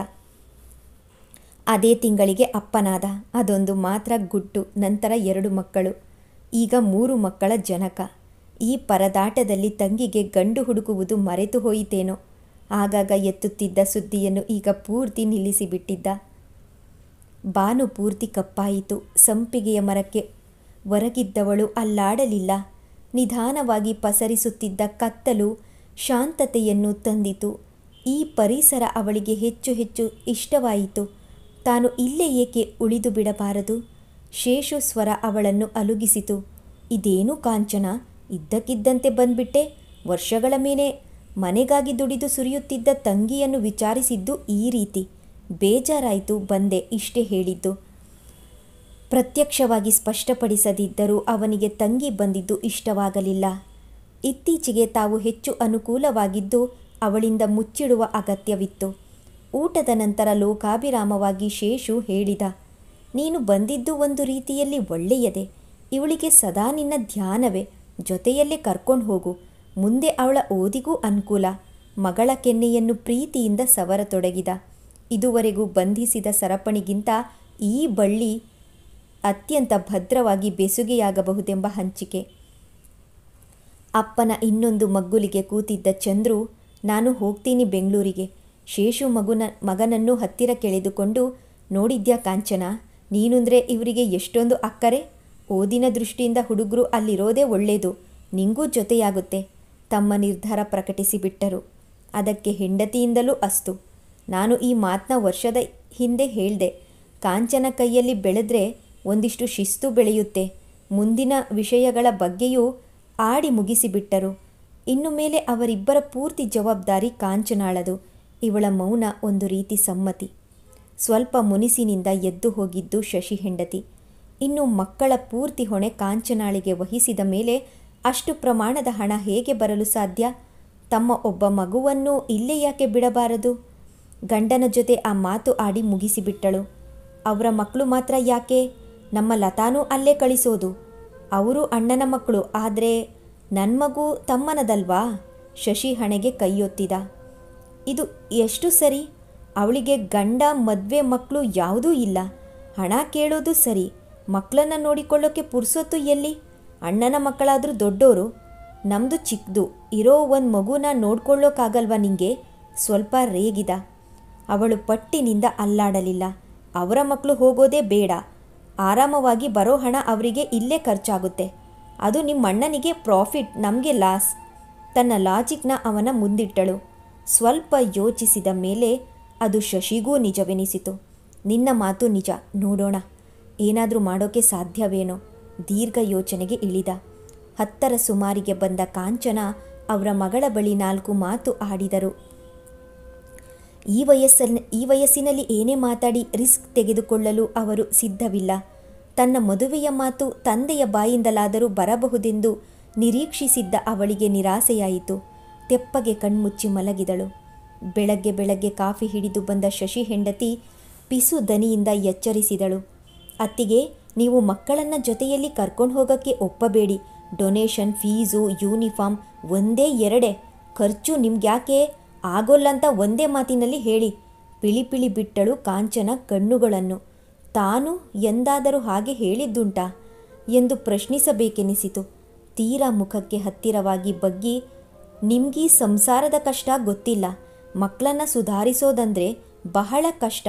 ಅದೇ ತಿಂಗಳಿಗೆ ಅಪ್ಪನಾದ. ಅದೊಂದು ಮಾತ್ರ ಗುಟ್ಟು. ನಂತರ 2 ಮಕ್ಕಳು. ಈಗ 3 ಮಕ್ಕಳ ಜನಕ. ಈ ಪರದಾಟದಲ್ಲಿ ತಂಗಿಗೆ ಗಂಡು ಹುಡುಕುವುದು ಮರೆತು ಹೋಯಿತೇನೋ. ಆಗಾಗ ಎತ್ತುತ್ತಿದ್ದ ಸುದ್ದಿಯನ್ನು ಈಗ ಪೂರ್ತಿ ನಿಲ್ಲಿಸಿಬಿಟ್ಟಿದ್ದ. ಬಾನು ಪೂರ್ತಿ ಕಪ್ಪಾಯಿತು. ಸಂಪಿಗೆಯ ಮರಕ್ಕೆ ಒರಗಿದ್ದವಳು ಅಲ್ಲಾಡಲಿಲ್ಲ. ನಿಧಾನವಾಗಿ ಪಸರಿಸುತ್ತಿದ್ದ ಕತ್ತಲು ಶಾಂತತೆಯನ್ನು ತಂದಿತು. ಈ ಪರಿಸರ ಅವಳಿಗೆ ಹೆಚ್ಚು ಹೆಚ್ಚು ಇಷ್ಟವಾಯಿತು. ತಾನು ಇಲ್ಲೇ ಏಕೆ ಉಳಿದು ಬಿಡಬಾರದು? ಶೇಷು ಸ್ವರ ಅವಳನ್ನು ಅಲುಗಿಸಿತು. ಇದೇನು ಕಾಂಚನ, ಇದ್ದಕ್ಕಿದ್ದಂತೆ ಬಂದ್ಬಿಟ್ಟೆ. ವರ್ಷಗಳ ಮೇಲೆ ಮನೆಗಾಗಿ ದುಡಿದು ಸುರಿಯುತ್ತಿದ್ದ ತಂಗಿಯನ್ನು ವಿಚಾರಿಸಿದ್ದು ಈ ರೀತಿ. ಬೇಜಾರಾಯಿತು, ಬಂದೆ, ಇಷ್ಟೇ ಹೇಳಿದ್ದು. ಪ್ರತ್ಯಕ್ಷವಾಗಿ ಸ್ಪಷ್ಟಪಡಿಸದಿದ್ದರೂ ಅವನಿಗೆ ತಂಗಿ ಬಂದಿದ್ದು ಇಷ್ಟವಾಗಲಿಲ್ಲ. ಇತ್ತೀಚೆಗೆ ತಾವು ಹೆಚ್ಚು ಅನುಕೂಲವಾಗಿದ್ದು ಅವಳಿಂದ ಮುಚ್ಚಿಡುವ ಅಗತ್ಯವಿತ್ತು. ಊಟದ ನಂತರ ಲೋಕಾಭಿರಾಮವಾಗಿ ಶೇಷು ಹೇಳಿದ. ನೀನು ಬಂದಿದ್ದು ಒಂದು ರೀತಿಯಲ್ಲಿ ಒಳ್ಳೆಯದೇ. ಇವಳಿಗೆ ಸದಾ ನಿನ್ನ ಧ್ಯಾನವೇ. ಜೊತೆಯಲ್ಲೇ ಕರ್ಕೊಂಡು ಹೋಗು. ಮುಂದೆ ಅವಳ ಓದಿಗೂ ಅನುಕೂಲ. ಮಗಳ ಕೆನ್ನೆಯನ್ನು ಪ್ರೀತಿಯಿಂದ ಸವರತೊಡಗಿದ. ಇದುವರೆಗೂ ಬಂಧಿಸಿದ ಸರಪಣಿಗಿಂತ ಈ ಬಳ್ಳಿ ಅತ್ಯಂತ ಭದ್ರವಾಗಿ ಬೆಸುಗೆಯಾಗಬಹುದೆಂಬ ಹಂಚಿಕೆ. ಅಪ್ಪನ ಇನ್ನೊಂದು ಮಗ್ಗುಲಿಗೆ ಕೂತಿದ್ದ ಚಂದ್ರು, ನಾನು ಹೋಗ್ತೀನಿ ಬೆಂಗಳೂರಿಗೆ. ಶೇಷು ಮಗನನ್ನು ಹತ್ತಿರ ಕೆಳೆದುಕೊಂಡು, ನೋಡಿದ್ಯಾ ಕಾಂಚನ, ನೀನುಂದ್ರೆ ಇವರಿಗೆ ಎಷ್ಟೊಂದು ಅಕ್ಕರೆ. ಓದಿನ ದೃಷ್ಟಿಯಿಂದ ಹುಡುಗರು ಅಲ್ಲಿರೋದೇ ಒಳ್ಳೆಯದು. ನಿಂಗೂ ಜೊತೆಯಾಗುತ್ತೆ. ತಮ್ಮ ನಿರ್ಧಾರ ಪ್ರಕಟಿಸಿಬಿಟ್ಟರು. ಅದಕ್ಕೆ ಹೆಂಡತಿಯಿಂದಲೂ ಅಸ್ತು. ನಾನು ಈ ಮಾತನ್ನ ವರ್ಷದ ಹಿಂದೆ ಹೇಳಿದೆ. ಕಾಂಚನ ಕೈಯಲ್ಲಿ ಬೆಳೆದ್ರೆ ಒಂದಿಷ್ಟು ಶಿಸ್ತು ಬೆಳೆಯುತ್ತೆ. ಮುಂದಿನ ವಿಷಯಗಳ ಬಗ್ಗೆಯೂ ಆಡಿ ಮುಗಿಸಿಬಿಟ್ಟರು. ಇನ್ನು ಮೇಲೆ ಅವರಿಬ್ಬರ ಪೂರ್ತಿ ಜವಾಬ್ದಾರಿ ಕಾಂಚನಾಳದು. ಇವಳ ಮೌನ ಒಂದು ರೀತಿ ಸಮ್ಮತಿ. ಸ್ವಲ್ಪ ಮುನಿಸಿನಿಂದ ಎದ್ದು ಹೋಗಿದ್ದು ಶಶಿ ಹೆಂಡತಿ. ಇನ್ನು ಮಕ್ಕಳ ಪೂರ್ತಿ ಹೊಣೆ ಕಾಂಚನಾಳಿಗೆ ವಹಿಸಿದ ಮೇಲೆ ಅಷ್ಟು ಪ್ರಮಾಣದ ಹಣ ಹೇಗೆ ಬರಲು ಸಾಧ್ಯ? ತಮ್ಮ ಒಬ್ಬ ಮಗುವನ್ನು ಇಲ್ಲೇ ಯಾಕೆ ಬಿಡಬಾರದು? ಗಂಡನ ಜೊತೆ ಆ ಮಾತು ಆಡಿ ಮುಗಿಸಿಬಿಟ್ಟಳು. ಅವರ ಮಕ್ಕಳು ಮಾತ್ರ ಯಾಕೆ? ನಮ್ಮ ಲತಾನೂ ಅಲ್ಲೇ ಕಳಿಸೋದು. ಅವರು ಅಣ್ಣನ ಮಕ್ಕಳು. ಆದರೆ ನನ್ನ ಮಗು ತಮ್ಮನದಲ್ವಾ? ಶಶಿ ಹಣೆಗೆ ಕೈಯೊತ್ತಿದ. ಇದು ಎಷ್ಟು ಸರಿ? ಅವಳಿಗೆ ಗಂಡ, ಮದುವೆ, ಮಕ್ಕಳು ಯಾವುದೂ ಇಲ್ಲ. ಹಣ ಕೇಳೋದು ಸರಿ. ಮಕ್ಕಳನ್ನ ನೋಡಿಕೊಳ್ಳೋಕ್ಕೆ ಪುರ್ಸೊತ್ತು ಎಲ್ಲಿ? ಅಣ್ಣನ ಮಕ್ಕಳಾದರೂ ದೊಡ್ಡೋರು, ನಮ್ಮದು ಚಿಕ್ಕದು. ಇರೋ ಒಂದು ಮಗುನ ನೋಡ್ಕೊಳ್ಳೋಕ್ಕಾಗಲ್ವಾ ನಿಂಗೆ? ಸ್ವಲ್ಪ ರೇಗಿದ. ಅವಳು ಪಟ್ಟಿನಿಂದ ಅಲ್ಲಾಡಲಿಲ್ಲ. ಅವರ ಮಕ್ಕಳು ಹೋಗೋದೇ ಬೇಡ, ಆರಾಮವಾಗಿ ಬರೋ ಹಣ ಅವರಿಗೆ ಇಲ್ಲೇ ಖರ್ಚಾಗುತ್ತೆ. ಅದು ನಿಮ್ಮ ಅಣ್ಣನಿಗೆ ಪ್ರಾಫಿಟ್, ನಮಗೆ ಲಾಸ್. ತನ್ನ ಲಾಜಿಕ್ನ ಅವನ ಮುಂದಿಟ್ಟಳು. ಸ್ವಲ್ಪ ಯೋಚಿಸಿದ ಮೇಲೆ ಅದು ಶಶಿಗೂ ನಿಜವೆನಿಸಿತು. ನಿನ್ನ ಮಾತು ನಿಜ, ನೋಡೋಣ ಏನಾದರೂ ಮಾಡೋಕ್ಕೆ ಸಾಧ್ಯವೇನೋ. ದೀರ್ಘ ಯೋಚನೆಗೆ ಇಳಿದ. 10ರ ಸುಮಾರಿಗೆ ಬಂದ ಕಾಂಚನ ಅವರ ಮಗಳ ಬಳಿ 4 ಮಾತು ಆಡಿದರು. ಈ ವಯಸ್ಸಿನಲ್ಲಿ ಏನೇ ಮಾತಾಡಿ ರಿಸ್ಕ್ ತೆಗೆದುಕೊಳ್ಳಲು ಅವರು ಸಿದ್ಧವಿಲ್ಲ. ತನ್ನ ಮದುವೆಯ ಮಾತು ತಂದೆಯ ಬಾಯಿಂದಲಾದರೂ ಬರಬಹುದೆಂದು ನಿರೀಕ್ಷಿಸಿದ್ದ ಅವಳಿಗೆ ನಿರಾಸೆಯಾಯಿತು. ತೆಪ್ಪಗೆ ಕಣ್ಮುಚ್ಚಿ ಮಲಗಿದಳು. ಬೆಳಗ್ಗೆ ಕಾಫಿ ಹಿಡಿದು ಬಂದ ಶಶಿ ಹೆಂಡತಿ ಪಿಸು ದನಿಯಿಂದ ಎಚ್ಚರಿಸಿದಳು. ಅತ್ತಿಗೆ, ನೀವು ಮಕ್ಕಳನ್ನ ಜೊತೆಯಲ್ಲಿ ಕರ್ಕೊಂಡು ಹೋಗೋಕ್ಕೆ ಒಪ್ಪಬೇಡಿ. ಡೊನೇಷನ್, ಫೀಸು, ಯೂನಿಫಾರ್ಮ್ ಒಂದೇ ಎರಡೇ. ಖರ್ಚು ನಿಮ್ಗ್ಯಾಕೆ ಆಗೋಲ್ಲಂತ ಒಂದೇ ಮಾತಿನಲ್ಲಿ ಹೇಳಿ. ಪಿಳಿ ಬಿಟ್ಟಳು ಕಾಂಚನ ಕಣ್ಣುಗಳನ್ನು. ತಾನು ಎಂದಾದರೂ ಹಾಗೆ ಹೇಳಿದ್ದುಂಟಾ ಎಂದು ಪ್ರಶ್ನಿಸಬೇಕೆನಿಸಿತು. ತೀರಾ ಮುಖಕ್ಕೆ ಹತ್ತಿರವಾಗಿ ಬಗ್ಗಿ, ನಿಮ್ಗೀ ಸಂಸಾರದ ಕಷ್ಟ ಗೊತ್ತಿಲ್ಲ. ಮಕ್ಕಳನ್ನ ಸುಧಾರಿಸೋದಂದ್ರೆ ಬಹಳ ಕಷ್ಟ.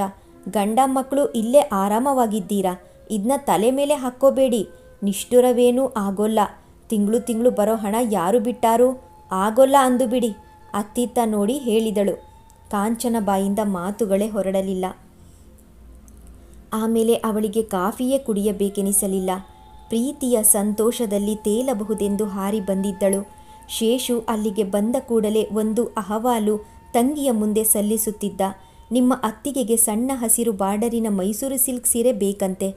ಗಂಡ ಮಕ್ಕಳು ಇಲ್ಲೇ ಆರಾಮವಾಗಿದ್ದೀರಾ, ಇದನ್ನ ತಲೆ ಮೇಲೆ ಹಾಕ್ಕೋಬೇಡಿ. ನಿಷ್ಠುರವೇನೂ ಆಗೋಲ್ಲ. ತಿಂಗಳು ಬರೋ ಹಣ ಯಾರು ಬಿಟ್ಟಾರು? ಆಗೋಲ್ಲ ಅಂದು ಬಿಡಿ. ಅತ್ತಿತ್ತ ನೋಡಿ ಹೇಳಿದಳು. ಕಾಂಚನ ಬಾಯಿಂದ ಮಾತುಗಳೇ ಹೊರಡಲಿಲ್ಲ. ಆಮೇಲೆ ಅವಳಿಗೆ ಕಾಫಿಯೇ ಕುಡಿಯಬೇಕೆನಿಸಲಿಲ್ಲ. ಪ್ರೀತಿಯ ಸಂತೋಷದಲ್ಲಿ ತೇಲಬಹುದೆಂದು ಹಾರಿ ಬಂದಿದ್ದಳು. ಶೇಷು ಅಲ್ಲಿಗೆ ಬಂದ ಕೂಡಲೇ ಒಂದು ಅಹವಾಲು ತಂಗಿಯ ಮುಂದೆ ಸಲ್ಲಿಸುತ್ತಿದ್ದ. ನಿಮ್ಮ ಅತ್ತಿಗೆಗೆ ಸಣ್ಣ ಹಸಿರು ಬಾರ್ಡರಿನ ಮೈಸೂರು ಸಿಲ್ಕ್ ಸೀರೆ ಬೇಕಂತೆ.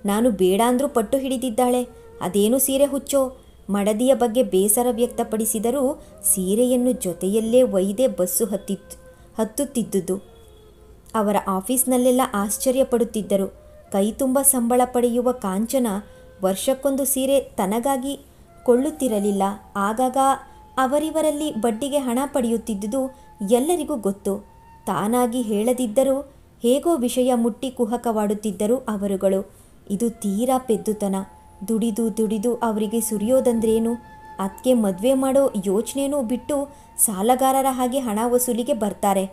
ನಾನು ಬೇಡ ಅಂದ್ರೂ ಪಟ್ಟು ಹಿಡಿದಿದ್ದಾಳೆ. ಅದೇನು ಸೀರೆ ಹುಚ್ಚೋ? ಮಡದಿಯ ಬಗ್ಗೆ ಬೇಸರ ವ್ಯಕ್ತಪಡಿಸಿದರೂ ಸೀರೆಯನ್ನು ಜೊತೆಯಲ್ಲೇ ಒಯ್ದೇ ಬಸ್ಸು ಹತ್ತುತ್ತಿದ್ದುದು. ಅವರ ಆಫೀಸ್ನಲ್ಲೆಲ್ಲ ಆಶ್ಚರ್ಯಪಡುತ್ತಿದ್ದರು. ಕೈ ತುಂಬ ಸಂಬಳ ಪಡೆಯುವ ಕಾಂಚನ ವರ್ಷಕ್ಕೊಂದು ಸೀರೆ ತನಗಾಗಿ ಕೊಳ್ಳುತ್ತಿರಲಿಲ್ಲ. ಆಗಾಗ ಅವರಿವರಲ್ಲಿ ಬಡ್ಡಿಗೆ ಹಣ ಪಡೆಯುತ್ತಿದ್ದುದು ಎಲ್ಲರಿಗೂ ಗೊತ್ತು. ತಾನಾಗಿ ಹೇಳದಿದ್ದರೂ ಹೇಗೋ ವಿಷಯ ಮುಟ್ಟಿ ಕುಹಕವಾಡುತ್ತಿದ್ದರು ಅವರುಗಳು. ಇದು ತೀರಾ ಪೆದ್ದುತನ. ದುಡಿದು ಅವರಿಗೆ ಸುರಿಯೋದಂದ್ರೇನು? ಅದಕ್ಕೆ ಮದುವೆ ಮಾಡೋ ಯೋಚನೆನೂ ಬಿಟ್ಟು ಸಾಲಗಾರರ ಹಾಗೆ ಹಣ ವಸೂಲಿಗೆ ಬರ್ತಾರೆ.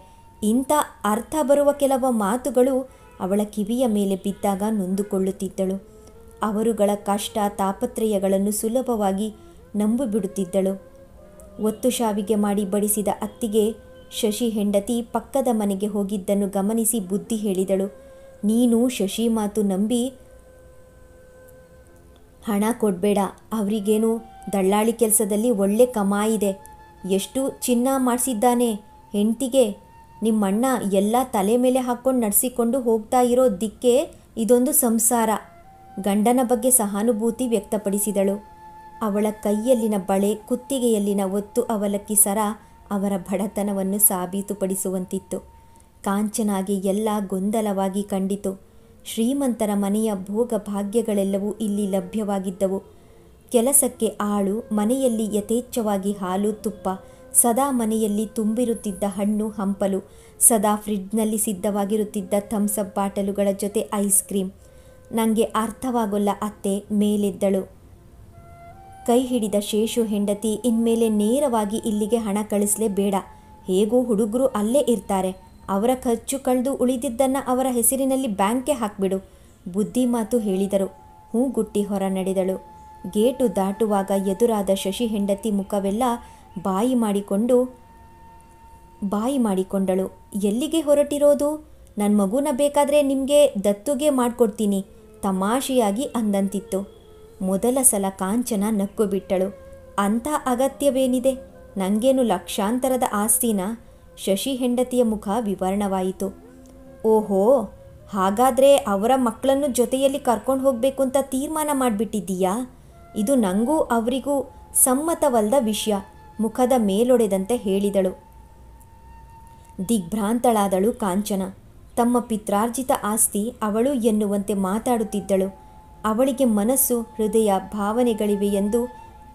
ಇಂಥ ಅರ್ಥ ಬರುವ ಕೆಲವು ಮಾತುಗಳು ಅವಳ ಕಿವಿಯ ಮೇಲೆ ಬಿದ್ದಾಗ ನೊಂದುಕೊಳ್ಳುತ್ತಿದ್ದಳು. ಅವರುಗಳ ಕಷ್ಟ ತಾಪತ್ರಯಗಳನ್ನು ಸುಲಭವಾಗಿ ನಂಬಿಬಿಡುತ್ತಿದ್ದಳು. ಒತ್ತು ಶಾವಿಗೆ ಮಾಡಿ ಬಡಿಸಿದ ಅತ್ತಿಗೆ ಶಶಿ ಹೆಂಡತಿ ಪಕ್ಕದ ಮನೆಗೆ ಹೋಗಿದ್ದನ್ನು ಗಮನಿಸಿ ಬುದ್ಧಿ ಹೇಳಿದಳು. ನೀನು ಶಶಿ ಮಾತು ನಂಬಿ ಹಣ ಕೊಡಬೇಡ. ಅವರಿಗೇನು ದಳ್ಳಾಳಿ ಕೆಲಸದಲ್ಲಿ ಒಳ್ಳೆ ಕಮಾಯಿದೆ. ಎಷ್ಟು ಚಿನ್ನ ಮಾಡಿಸಿದ್ದಾನೆ ಹೆಂಡ್ತಿಗೆ. ನಿಮ್ಮಣ್ಣ ಎಲ್ಲ ತಲೆ ಮೇಲೆ ಹಾಕ್ಕೊಂಡು ನಡೆಸಿಕೊಂಡು ಹೋಗ್ತಾ ಇರೋ ದಿಕ್ಕೆ ಇದೊಂದು ಸಂಸಾರ. ಗಂಡನ ಬಗ್ಗೆ ಸಹಾನುಭೂತಿ ವ್ಯಕ್ತಪಡಿಸಿದಳು. ಅವಳ ಕೈಯಲ್ಲಿನ ಬಳೆ, ಕುತ್ತಿಗೆಯಲ್ಲಿನ ಒತ್ತು ಅವಲಕ್ಕಿ ಸರ ಅವರ ಬಡತನವನ್ನು ಸಾಬೀತುಪಡಿಸುವಂತಿತ್ತು. ಕಾಂಚನಾಗೆ ಎಲ್ಲ ಗೊಂದಲವಾಗಿ ಕಂಡಿತು. ಶ್ರೀಮಂತರ ಮನೆಯ ಭೋಗ ಭಾಗ್ಯಗಳೆಲ್ಲವೂ ಇಲ್ಲಿ ಲಭ್ಯವಾಗಿದ್ದವು. ಕೆಲಸಕ್ಕೆ ಆಳು, ಮನೆಯಲ್ಲಿ ಯಥೇಚ್ಛವಾಗಿ ಹಾಲು ತುಪ್ಪ, ಸದಾ ಮನೆಯಲ್ಲಿ ತುಂಬಿರುತ್ತಿದ್ದ ಹಣ್ಣು ಹಂಪಲು, ಸದಾ ಫ್ರಿಡ್ಜ್ನಲ್ಲಿ ಸಿದ್ಧವಾಗಿರುತ್ತಿದ್ದ ಥಮ್ಸಪ್ ಬಾಟಲುಗಳ ಜೊತೆ ಐಸ್ ಕ್ರೀಮ್. ನನಗೆ ಅರ್ಥವಾಗೋಲ್ಲ ಅತ್ತೆ, ಮೇಲೆದ್ದಳು. ಕೈ ಹಿಡಿದ ಶೇಷು ಹೆಂಡತಿ, ಇನ್ಮೇಲೆ ನೇರವಾಗಿ ಇಲ್ಲಿಗೆ ಹಣ ಕಳಿಸಲೇಬೇಡ. ಹೇಗೂ ಹುಡುಗರು ಅಲ್ಲೇ ಇರ್ತಾರೆ. ಅವರ ಖರ್ಚು ಕಳೆದು ಉಳಿದಿದ್ದನ್ನು ಅವರ ಹೆಸರಿನಲ್ಲಿ ಬ್ಯಾಂಕ್ಗೆ ಹಾಕ್ಬಿಡು. ಬುದ್ಧಿ ಮಾತು ಹೇಳಿದರು. ಹೂಗುಟ್ಟಿ ಹೊರ ನಡೆದಳು. ಗೇಟು ದಾಟುವಾಗ ಎದುರಾದ ಶಶಿ ಹೆಂಡತಿ ಮುಖವೆಲ್ಲ ಬಾಯಿ ಮಾಡಿಕೊಂಡಳು. ಎಲ್ಲಿಗೆ ಹೊರಟಿರೋದು? ನನ್ನ ಮಗುನ ಬೇಕಾದರೆ ನಿಮಗೆ ದತ್ತುಗೆ ಮಾಡಿಕೊಡ್ತೀನಿ, ತಮಾಷೆಯಾಗಿ ಅಂದಂತಿತ್ತು. ಮೊದಲ ಸಲ ಕಾಂಚನ ನಕ್ಕು ಬಿಟ್ಟಳು. ಅಂಥ ಅಗತ್ಯವೇನಿದೆ? ನನಗೇನು ಲಕ್ಷಾಂತರದ ಆಸ್ತಿನ? ಶಶಿ ಹೆಂಡತಿಯ ಮುಖ ವಿವರಣವಾಯಿತು. ಓಹೋ, ಹಾಗಾದರೆ ಅವರ ಮಕ್ಕಳನ್ನು ಜೊತೆಯಲ್ಲಿ ಕರ್ಕೊಂಡು ಹೋಗಬೇಕು ಅಂತ ತೀರ್ಮಾನ ಮಾಡಿಬಿಟ್ಟಿದ್ದೀಯಾ? ಇದು ನನಗೂ ಅವರಿಗೂ ಸಮ್ಮತವಲ್ಲದ ವಿಷಯ, ಮುಖದ ಮೇಲೊಡೆದಂತೆ ಹೇಳಿದಳು. ದಿಗ್ಭ್ರಾಂತಳಾದಳು ಕಾಂಚನ. ತಮ್ಮ ಪಿತ್ರಾರ್ಜಿತ ಆಸ್ತಿ ಅವಳು ಎನ್ನುವಂತೆ ಮಾತಾಡುತ್ತಿದ್ದಳು. ಅವಳಿಗೆ ಮನಸ್ಸು, ಹೃದಯ, ಭಾವನೆಗಳಿವೆ ಎಂದು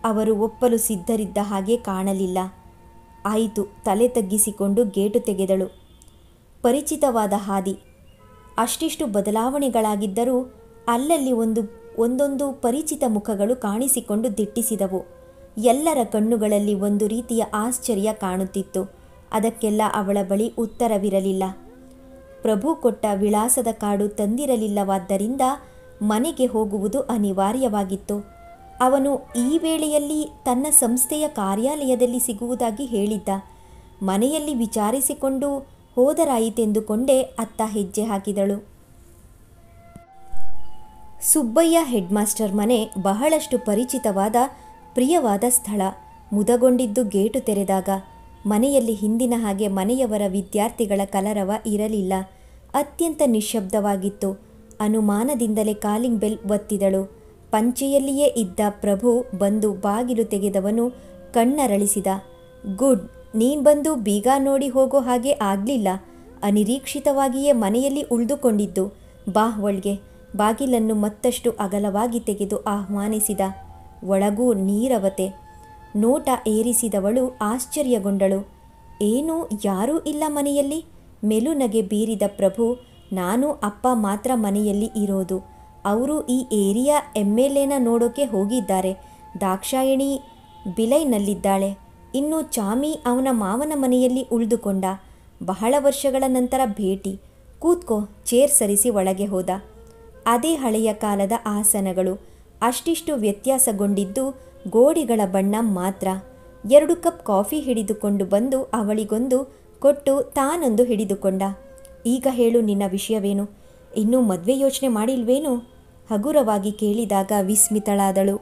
ಅವರು ಒಪ್ಪಲು ಸಿದ್ಧರಿದ್ದ ಹಾಗೆ ಕಾಣಲಿಲ್ಲ. ಆಯಿತು, ತಲೆ ತಗ್ಗಿಸಿಕೊಂಡು ಗೇಟು ತೆಗೆದಳು. ಪರಿಚಿತವಾದ ಹಾದಿ. ಅಷ್ಟಿಷ್ಟು ಬದಲಾವಣೆಗಳಾಗಿದ್ದರೂ ಅಲ್ಲಲ್ಲಿ ಒಂದೊಂದು ಪರಿಚಿತ ಮುಖಗಳು ಕಾಣಿಸಿಕೊಂಡು ದಿಟ್ಟಿಸಿದವು. ಎಲ್ಲರ ಕಣ್ಣುಗಳಲ್ಲಿ ಒಂದು ರೀತಿಯ ಆಶ್ಚರ್ಯ ಕಾಣುತ್ತಿತ್ತು. ಅದಕ್ಕೆಲ್ಲ ಅವಳ ಬಳಿ ಉತ್ತರವಿರಲಿಲ್ಲ. ಪ್ರಭು ಕೊಟ್ಟ ವಿಳಾಸದ ಕಾರ್ಡು ತಂದಿರಲಿಲ್ಲವಾದ್ದರಿಂದ ಮನೆಗೆ ಹೋಗುವುದು ಅನಿವಾರ್ಯವಾಗಿತ್ತು. ಅವನು ಈ ವೇಳೆಯಲ್ಲಿ ತನ್ನ ಸಂಸ್ಥೆಯ ಕಾರ್ಯಾಲಯದಲ್ಲಿ ಸಿಗುವುದಾಗಿ ಹೇಳಿದ್ದ. ಮನೆಯಲ್ಲಿ ವಿಚಾರಿಸಿಕೊಂಡು ಹೋದರಾಯಿತೆಂದುಕೊಂಡೇ ಅತ್ತ ಹೆಜ್ಜೆ ಹಾಕಿದಳು. ಸುಬ್ಬಯ್ಯ ಹೆಡ್ ಮಾಸ್ಟರ್ ಮನೆ ಬಹಳಷ್ಟು ಪರಿಚಿತವಾದ ಪ್ರಿಯವಾದ ಸ್ಥಳ. ಮುದಗೊಂಡಿದ್ದು ಗೇಟು ತೆರೆದಾಗ ಮನೆಯಲ್ಲಿ ಹಿಂದಿನ ಹಾಗೆ ಮನೆಯವರ ವಿದ್ಯಾರ್ಥಿಗಳ ಕಲರವ ಇರಲಿಲ್ಲ. ಅತ್ಯಂತ ನಿಶ್ಶಬ್ದವಾಗಿತ್ತು. ಅನುಮಾನದಿಂದಲೇ ಕಾಲಿಂಗ್ ಬೆಲ್ ಒತ್ತಿದಳು. ಪಂಚೆಯಲ್ಲಿಯೇ ಇದ್ದ ಪ್ರಭು ಬಂದು ಬಾಗಿಲು ತೆಗೆದವನು ಕಣ್ಣರಳಿಸಿದ. ಗುಡ್, ನೀನ್ ಬಂದು ಬೀಗ ನೋಡಿ ಹೋಗೋ ಹಾಗೆ ಆಗಲಿಲ್ಲ. ಅನಿರೀಕ್ಷಿತವಾಗಿಯೇ ಮನೆಯಲ್ಲಿ ಉಳಿದುಕೊಂಡಿದ್ದು. ಬಾ ಒಳ್ಗೆ. ಬಾಗಿಲನ್ನು ಮತ್ತಷ್ಟು ಅಗಲವಾಗಿ ತೆಗೆದು ಆಹ್ವಾನಿಸಿದ. ಒಳಗೂ ನೀರವತೆ. ನೋಟ ಏರಿಸಿದವಳು ಆಶ್ಚರ್ಯಗೊಂಡಳು. ಏನು, ಯಾರೂ ಇಲ್ಲ ಮನೆಯಲ್ಲಿ? ಮೆಲುನಗೆ ಬೀರಿದ ಪ್ರಭು, ನಾನು ಅಪ್ಪ ಮಾತ್ರ ಮನೆಯಲ್ಲಿ ಇರೋದು. ಅವರು ಈ ಏರಿಯಾ MLAನ ನೋಡೋಕೆ ಹೋಗಿದ್ದಾರೆ. ದಾಕ್ಷಾಯಣಿ ಬಿಲೈನಲ್ಲಿದ್ದಾಳೆ. ಇನ್ನು ಚಾಮಿ ಅವನ ಮಾವನ ಮನೆಯಲ್ಲಿ ಉಳಿದುಕೊಂಡ. ಬಹಳ ವರ್ಷಗಳ ನಂತರ ಭೇಟಿ. ಕೂತ್ಕೋ. ಚೇರ್ ಸರಿಸಿ ಒಳಗೆ ಹೋದ. ಅದೇ ಹಳೆಯ ಕಾಲದ ಆಸನಗಳು. ಅಷ್ಟಿಷ್ಟು ವ್ಯತ್ಯಾಸಗೊಂಡಿದ್ದು ಗೋಡೆಗಳ ಬಣ್ಣ ಮಾತ್ರ. 2 ಕಪ್ ಕಾಫಿ ಹಿಡಿದುಕೊಂಡು ಬಂದು ಅವಳಿಗೊಂದು ಕೊಟ್ಟು ತಾನೊಂದು ಹಿಡಿದುಕೊಂಡ. ಈಗ ಹೇಳು, ನಿನ್ನ ವಿಷಯವೇನು? ಇನ್ನೂ ಮದುವೆ ಯೋಚನೆ ಮಾಡಿಲ್ವೇನು? ಹಗುರವಾಗಿ ಕೇಳಿದಾಗ ವಿಸ್ಮಿತಳಾದಳು.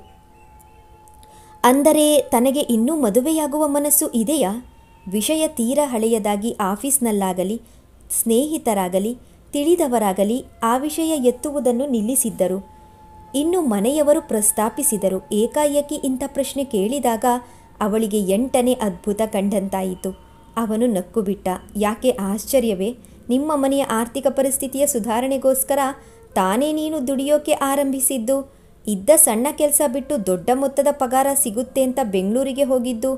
ಅಂದರೆ ತನಗೆ ಇನ್ನೂ ಮದುವೆಯಾಗುವ ಮನಸ್ಸು ಇದೆಯಾ? ವಿಷಯ ತೀರ ಹಳೆಯದಾಗಿ ಆಫೀಸ್ನಲ್ಲಾಗಲಿ ಸ್ನೇಹಿತರಾಗಲಿ ತಿಳಿದವರಾಗಲಿ ಆ ವಿಷಯ ಎತ್ತುವುದನ್ನು ನಿಲ್ಲಿಸಿದ್ದರು. ಇನ್ನು ಮನೆಯವರು ಪ್ರಸ್ತಾಪಿಸಿದರು. ಏಕಾಏಕಿ ಇಂಥ ಪ್ರಶ್ನೆ ಕೇಳಿದಾಗ ಅವಳಿಗೆ 8ನೇ ಅದ್ಭುತ ಕಂಡಂತಾಯಿತು. ಅವನು ನಕ್ಕು ಬಿಟ್ಟ. ಯಾಕೆ ಆಶ್ಚರ್ಯವೇ? ನಿಮ್ಮ ಮನೆಯ ಆರ್ಥಿಕ ಪರಿಸ್ಥಿತಿಯ ಸುಧಾರಣೆಗೋಸ್ಕರ ತಾನೇ ನೀನು ದುಡಿಯೋಕೆ ಆರಂಭಿಸಿದ್ದು. ಇದ್ದ ಸಣ್ಣ ಕೆಲಸ ಬಿಟ್ಟು ದೊಡ್ಡ ಮೊತ್ತದ ಪಗಾರ ಸಿಗುತ್ತೆ ಅಂತ ಬೆಂಗಳೂರಿಗೆ ಹೋಗಿದ್ದು.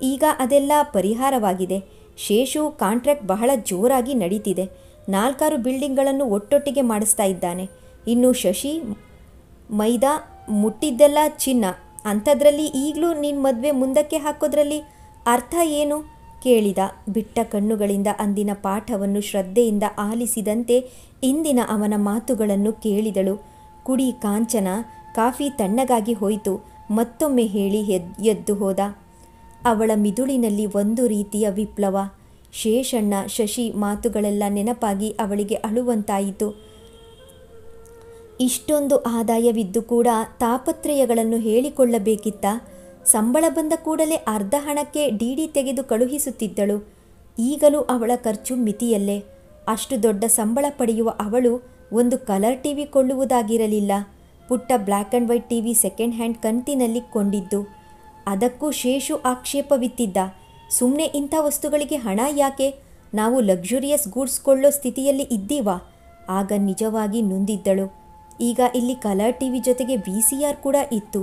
ಈಗ ಅದೆಲ್ಲ ಪರಿಹಾರವಾಗಿದೆ. ಶೇಷು ಕಾಂಟ್ರಾಕ್ಟ್ ಬಹಳ ಜೋರಾಗಿ ನಡೀತಿದೆ. 4-6 ಬಿಲ್ಡಿಂಗ್ಗಳನ್ನು ಒಟ್ಟೊಟ್ಟಿಗೆ ಮಾಡಿಸ್ತಾ ಇದ್ದಾನೆ. ಇನ್ನು ಶಶಿ ಮೈದಾ ಮುಟ್ಟಿದ್ದೆಲ್ಲ ಚಿನ್ನ. ಅಂಥದ್ರಲ್ಲಿ ಈಗಲೂ ನಿನ್ನ ಮದುವೆ ಮುಂದಕ್ಕೆ ಹಾಕೋದ್ರಲ್ಲಿ ಅರ್ಥ ಏನು? ಕೇಳಿದ. ಬಿಟ್ಟ ಕಣ್ಣುಗಳಿಂದ ಅಂದಿನ ಪಾಠವನ್ನು ಶ್ರದ್ಧೆಯಿಂದ ಆಲಿಸಿದಂತೆ ಇಂದಿನ ಅವನ ಮಾತುಗಳನ್ನು ಕೇಳಿದಳು. ಕುಡಿ ಕಾಂಚನ. ಕಾಫಿ ತಣ್ಣಗಾಗಿ ಹೋಯಿತು. ಮತ್ತೊಮ್ಮೆ ಹೇಳಿ ಎದ್ದು ಹೋದ. ಅವಳ ಮಿದುಳಿನಲ್ಲಿ ಒಂದು ರೀತಿಯ ವಿಪ್ಲವ. ಶೇಷಣ್ಣ ಶಶಿ ಮಾತುಗಳೆಲ್ಲ ನೆನಪಾಗಿ ಅವಳಿಗೆ ಅಳುವಂತಾಯಿತು. ಇಷ್ಟೊಂದು ಆದಾಯವಿದ್ದು ಕೂಡ ತಾಪತ್ರಯಗಳನ್ನು ಹೇಳಿಕೊಳ್ಳಬೇಕಿತ್ತ? ಸಂಬಳ ಬಂದ ಕೂಡಲೇ ಅರ್ಧ ಹಣಕ್ಕೆ ಡಿಡಿ ತೆಗೆದು ಕಳುಹಿಸುತ್ತಿದ್ದಳು. ಈಗಲೂ ಅವಳ ಖರ್ಚು ಮಿತಿಯಲ್ಲೇ. ಅಷ್ಟು ದೊಡ್ಡ ಸಂಬಳ ಪಡೆಯುವ ಅವಳು ಒಂದು ಕಲರ್ ಟಿವಿ ಕೊಳ್ಳುವುದಾಗಿರಲಿಲ್ಲ. ಪುಟ್ಟ black and white TV second hand ಕಂತಿನಲ್ಲಿ ಕೊಂಡಿದ್ದು. ಅದಕ್ಕೂ ಶೇಷು ಆಕ್ಷೇಪವಿತ್ತಿದ್ದ. ಸುಮ್ಮನೆ ಇಂಥ ವಸ್ತುಗಳಿಗೆ ಹಣ ಯಾಕೆ? ನಾವು ಲಕ್ಸುರಿಯಸ್ ಗೂಡ್ಸ್ ಕೊಳ್ಳೋ ಸ್ಥಿತಿಯಲ್ಲಿ ಇದ್ದೀವಾ? ಆಗ ನಿಜವಾಗಿ ನೊಂದಿದ್ದಳು. ಈಗ ಇಲ್ಲಿ ಕಲರ್ ಟಿವಿ ಜೊತೆಗೆ VCR ಕೂಡ ಇತ್ತು.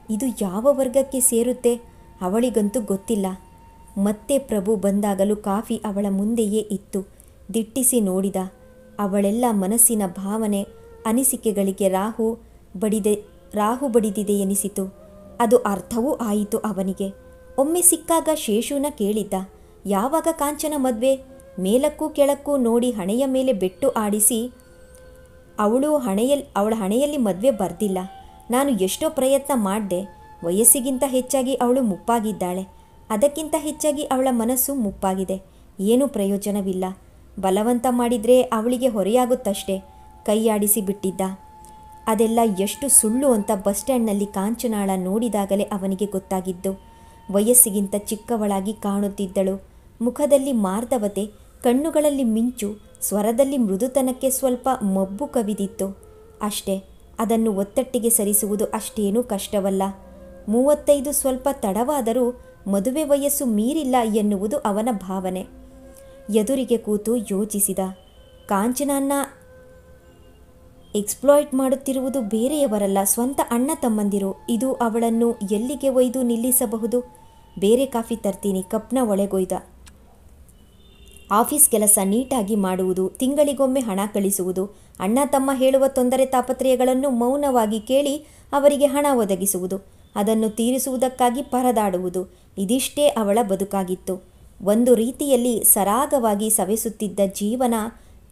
ಇದು ಯಾವ ವರ್ಗಕ್ಕೆ ಸೇರುತ್ತೆ? ಅವಳಿಗಂತೂ ಗೊತ್ತಿಲ್ಲ. ಮತ್ತೆ ಪ್ರಭು ಬಂದಾಗಲೂ ಕಾಫಿ ಅವಳ ಮುಂದೆಯೇ ಇತ್ತು. ದಿಟ್ಟಿಸಿ ನೋಡಿದ. ಅವಳೆಲ್ಲ ಮನಸ್ಸಿನ ಭಾವನೆ ಅನಿಸಿಕೆಗಳಿಗೆ ರಾಹು ಬಡಿದಿದೆ ಎನಿಸಿತು. ಅದು ಅರ್ಥವೂ ಆಯಿತು ಅವನಿಗೆ. ಒಮ್ಮೆ ಸಿಕ್ಕಾಗ ಶೇಷುನ ಕೇಳಿದ್ದ, ಯಾವಾಗ ಕಾಂಚನ ಮದುವೆ? ಮೇಲಕ್ಕೂ ಕೆಳಕ್ಕೂ ನೋಡಿ ಹಣೆಯ ಮೇಲೆ ಬೆಟ್ಟು ಆಡಿಸಿ, ಅವಳ ಹಣೆಯಲ್ಲಿ ಮದುವೆ ಬರ್ದಿಲ್ಲ. ನಾನು ಎಷ್ಟೋ ಪ್ರಯತ್ನ ಮಾಡಿದೆ. ವಯಸ್ಸಿಗಿಂತ ಹೆಚ್ಚಾಗಿ ಅವಳು ಮುಪ್ಪಾಗಿದ್ದಾಳೆ. ಅದಕ್ಕಿಂತ ಹೆಚ್ಚಾಗಿ ಅವಳ ಮನಸ್ಸು ಮುಪ್ಪಾಗಿದೆ. ಏನೂ ಪ್ರಯೋಜನವಿಲ್ಲ. ಬಲವಂತ ಮಾಡಿದರೆ ಅವಳಿಗೆ ಹೊರೆಯಾಗುತ್ತಷ್ಟೇ. ಕೈಯಾಡಿಸಿ ಬಿಟ್ಟಿದ್ದ. ಅದೆಲ್ಲ ಎಷ್ಟು ಸುಳ್ಳು ಅಂತ ಬಸ್ ಸ್ಟ್ಯಾಂಡ್ನಲ್ಲಿ ಕಾಂಚನಾಳ ನೋಡಿದಾಗಲೇ ಅವನಿಗೆ ಗೊತ್ತಾಗಿದ್ದು. ವಯಸ್ಸಿಗಿಂತ ಚಿಕ್ಕವಳಾಗಿ ಕಾಣುತ್ತಿದ್ದಳು. ಮುಖದಲ್ಲಿ ಮಾರ್ದವತೆ, ಕಣ್ಣುಗಳಲ್ಲಿ ಮಿಂಚು, ಸ್ವರದಲ್ಲಿ ಮೃದುತನಕ್ಕೆ ಸ್ವಲ್ಪ ಮಬ್ಬು ಕವಿದಿತ್ತು. ಅಷ್ಟೇ. ಅದನ್ನು ಒತ್ತಟ್ಟಿಗೆ ಸರಿಸುವುದು ಅಷ್ಟೇನೂ ಕಷ್ಟವಲ್ಲ. 35 ಸ್ವಲ್ಪ ತಡವಾದರೂ ಮದುವೆ ವಯಸ್ಸು ಮೀರಿಲ್ಲ ಎನ್ನುವುದು ಅವನ ಭಾವನೆ. ಎದುರಿಗೆ ಕೂತು ಯೋಚಿಸಿದ. ಕಾಂಚನನ್ನ ಎಕ್ಸ್ಪ್ಲಾಯ್ಟ್ ಮಾಡುತ್ತಿರುವುದು ಬೇರೆಯವರಲ್ಲ, ಸ್ವಂತ ಅಣ್ಣ ತಮ್ಮಂದಿರು. ಇದು ಅವಳನ್ನು ಎಲ್ಲಿಗೆ ಒಯ್ದು ನಿಲ್ಲಿಸಬಹುದು? ಬೇರೆ ಕಾಫಿ ತರ್ತೀನಿ. ಕಪ್ನ ಒಳಗೊಯ್ದ. ಆಫೀಸ್ ಕೆಲಸ ನೀಟಾಗಿ ಮಾಡುವುದು, ತಿಂಗಳಿಗೊಮ್ಮೆ ಹಣ ಕಳಿಸುವುದು, ಅಣ್ಣ ತಮ್ಮ ಹೇಳುವ ತೊಂದರೆ ತಾಪತ್ರಯಗಳನ್ನು ಮೌನವಾಗಿ ಕೇಳಿ ಅವರಿಗೆ ಹಣ ಒದಗಿಸುವುದು, ಅದನ್ನು ತೀರಿಸುವುದಕ್ಕಾಗಿ ಪರದಾಡುವುದು, ಇದಿಷ್ಟೇ ಅವಳ ಬದುಕಾಗಿತ್ತು. ಒಂದು ರೀತಿಯಲ್ಲಿ ಸರಾಗವಾಗಿ ಸವೆಸುತ್ತಿದ್ದ ಜೀವನ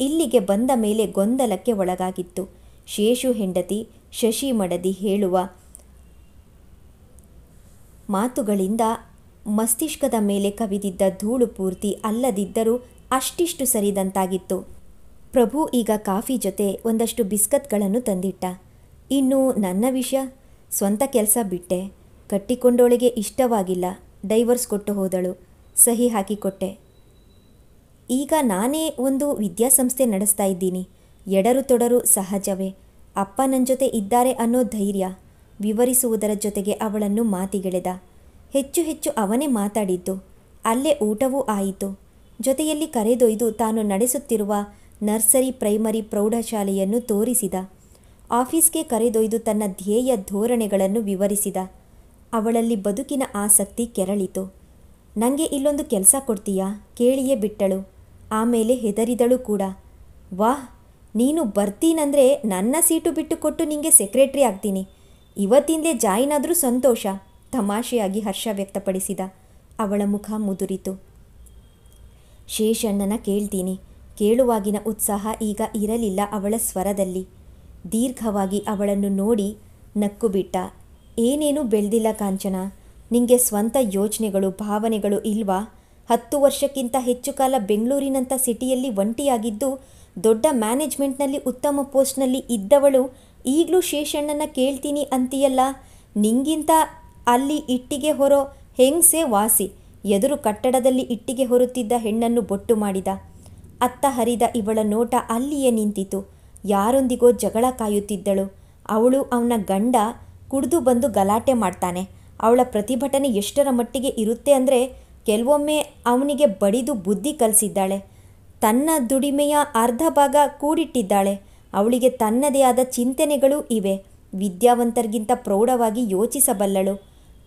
ಇಲ್ಲಿಗೆ ಬಂದ ಮೇಲೆ ಗೊಂದಲಕ್ಕೆ ಒಳಗಾಗಿತ್ತು. ಶೇಷು ಹೆಂಡತಿ ಶಶಿ ಮಡದಿ ಹೇಳುವ ಮಾತುಗಳಿಂದ ಮಸ್ತಿಷ್ಕದ ಮೇಲೆ ಕವಿದಿದ್ದ ಧೂಳು ಪೂರ್ತಿ ಅಲ್ಲದಿದ್ದರೂ ಅಷ್ಟಿಷ್ಟು ಸರಿದಂತಾಗಿತ್ತು. ಪ್ರಭು ಈಗ ಕಾಫಿ ಜೊತೆ ಒಂದಷ್ಟು ಬಿಸ್ಕತ್ಗಳನ್ನು ತಂದಿಟ್ಟ. ಇನ್ನು ನನ್ನ ವಿಷಯ, ಸ್ವಂತ ಕೆಲಸ ಬಿಟ್ಟೆ, ಕಟ್ಟಿಕೊಂಡೋಳಿಗೆ ಇಷ್ಟವಾಗಿಲ್ಲ, ಡೈವರ್ಸ್ ಕೊಟ್ಟು ಹೋದಳು, ಸಹಿ ಹಾಕಿಕೊಟ್ಟೆ. ಈಗ ನಾನೇ ಒಂದು ವಿದ್ಯಾಸಂಸ್ಥೆ ನಡೆಸ್ತಾ ಇದ್ದೀನಿ. ಎಡರು ತೊಡರು ಸಹಜವೇ. ಅಪ್ಪ ನನ್ನ ಜೊತೆ ಇದ್ದಾರೆ ಅನ್ನೋ ಧೈರ್ಯ ವಿವರಿಸುವುದರ ಜೊತೆಗೆ ಅವಳನ್ನು ಮಾತಿಗೆಳೆದ. ಹೆಚ್ಚು ಹೆಚ್ಚು ಅವನೇ ಮಾತಾಡಿದ್ದು. ಅಲ್ಲೇ ಊಟವೂ ಆಯಿತು. ಜೊತೆಯಲ್ಲಿ ಕರೆದೊಯ್ದು ತಾನು ನಡೆಸುತ್ತಿರುವ ನರ್ಸರಿ, ಪ್ರೈಮರಿ, ಪ್ರೌಢಶಾಲೆಯನ್ನು ತೋರಿಸಿದ. ಆಫೀಸ್ಗೆ ಕರೆದೊಯ್ದು ತನ್ನ ಧ್ಯೇಯ ಧೋರಣೆಗಳನ್ನು ವಿವರಿಸಿದ. ಅವಳಲ್ಲಿ ಬದುಕಿನ ಆಸಕ್ತಿ ಕೆರಳಿತು. ನನಗೆ ಇಲ್ಲೊಂದು ಕೆಲಸ ಕೊಡ್ತೀಯಾ ಕೇಳಿಯೇ ಬಿಟ್ಟಳು. ಆಮೇಲೆ ಹೆದರಿದಳು ಕೂಡ. ವಾಹ್, ನೀನು ಬರ್ತೀನಂದರೆ ನನ್ನ ಸೀಟು ಬಿಟ್ಟು ಕೊಟ್ಟು ನಿಂಗೆ ಸೆಕ್ರೆಟ್ರಿ ಆಗ್ತೀನಿ. ಇವತ್ತಿಂದಲೇ ಜಾಯಿನ್ ಆದರೂ ಸಂತೋಷ, ತಮಾಷೆಯಾಗಿ ಹರ್ಷ ವ್ಯಕ್ತಪಡಿಸಿದ. ಅವಳ ಮುಖ ಮುದುರಿತು. ಶೇಷಣ್ಣನ ಕೇಳ್ತೀನಿ. ಕೇಳುವಾಗಿನ ಉತ್ಸಾಹ ಈಗ ಇರಲಿಲ್ಲ ಅವಳ ಸ್ವರದಲ್ಲಿ. ದೀರ್ಘವಾಗಿ ಅವಳನ್ನು ನೋಡಿ ನಕ್ಕು ಬಿಟ್ಟ. ಏನೇನೂ ಬೆಳೆದಿಲ್ಲ ಕಾಂಚನ. ನಿಂಗೆ ಸ್ವಂತ ಯೋಚನೆಗಳು, ಭಾವನೆಗಳು ಇಲ್ವಾ? 10 ವರ್ಷಕ್ಕಿಂತ ಹೆಚ್ಚು ಕಾಲ ಬೆಂಗಳೂರಿನಂಥ ಸಿಟಿಯಲ್ಲಿ ಒಂಟಿಯಾಗಿದ್ದು ದೊಡ್ಡ ಮ್ಯಾನೇಜ್ಮೆಂಟ್ನಲ್ಲಿ ಉತ್ತಮ ಪೋಸ್ಟ್ನಲ್ಲಿ ಇದ್ದವಳು ಈಗಲೂ ಶೇಷಣ್ಣನ ಕೇಳ್ತೀನಿ ಅಂತೀಯಲ್ಲ. ನಿಂಗಿಂತ ಅಲ್ಲಿ ಇಟ್ಟಿಗೆ ಹೊರೋ ಹೆಂಗ್ಸೆ ವಾಸಿ. ಎದುರು ಕಟ್ಟಡದಲ್ಲಿ ಇಟ್ಟಿಗೆ ಹೊರುತ್ತಿದ್ದ ಹೆಣ್ಣನ್ನು ಬೊಟ್ಟು ಮಾಡಿದ. ಅತ್ತ ಹರಿದ ಇವಳ ನೋಟ ಅಲ್ಲಿಯೇ ನಿಂತಿತು. ಯಾರೊಂದಿಗೋ ಜಗಳ ಕಾಯುತ್ತಿದ್ದಳು. ಅವಳು ಅವನ ಗಂಡ ಕುಡಿದು ಬಂದು ಗಲಾಟೆ ಮಾಡ್ತಾನೆ. ಅವಳ ಪ್ರತಿಭಟನೆ ಎಷ್ಟರ ಮಟ್ಟಿಗೆ ಇರುತ್ತೆ ಅಂದರೆ ಕೆಲವೊಮ್ಮೆ ಅವನಿಗೆ ಬಡಿದು ಬುದ್ಧಿ ಕಲಿಸಿದ್ದಾಳೆ. ತನ್ನ ದುಡಿಮೆಯ ಅರ್ಧ ಭಾಗ ಕೂಡಿಟ್ಟಿದ್ದಾಳೆ. ಅವಳಿಗೆ ತನ್ನದೇ ಆದ ಚಿಂತನೆಗಳೂ ಇವೆ. ವಿದ್ಯಾವಂತರಿಗಿಂತ ಪ್ರೌಢವಾಗಿ ಯೋಚಿಸಬಲ್ಲಳು.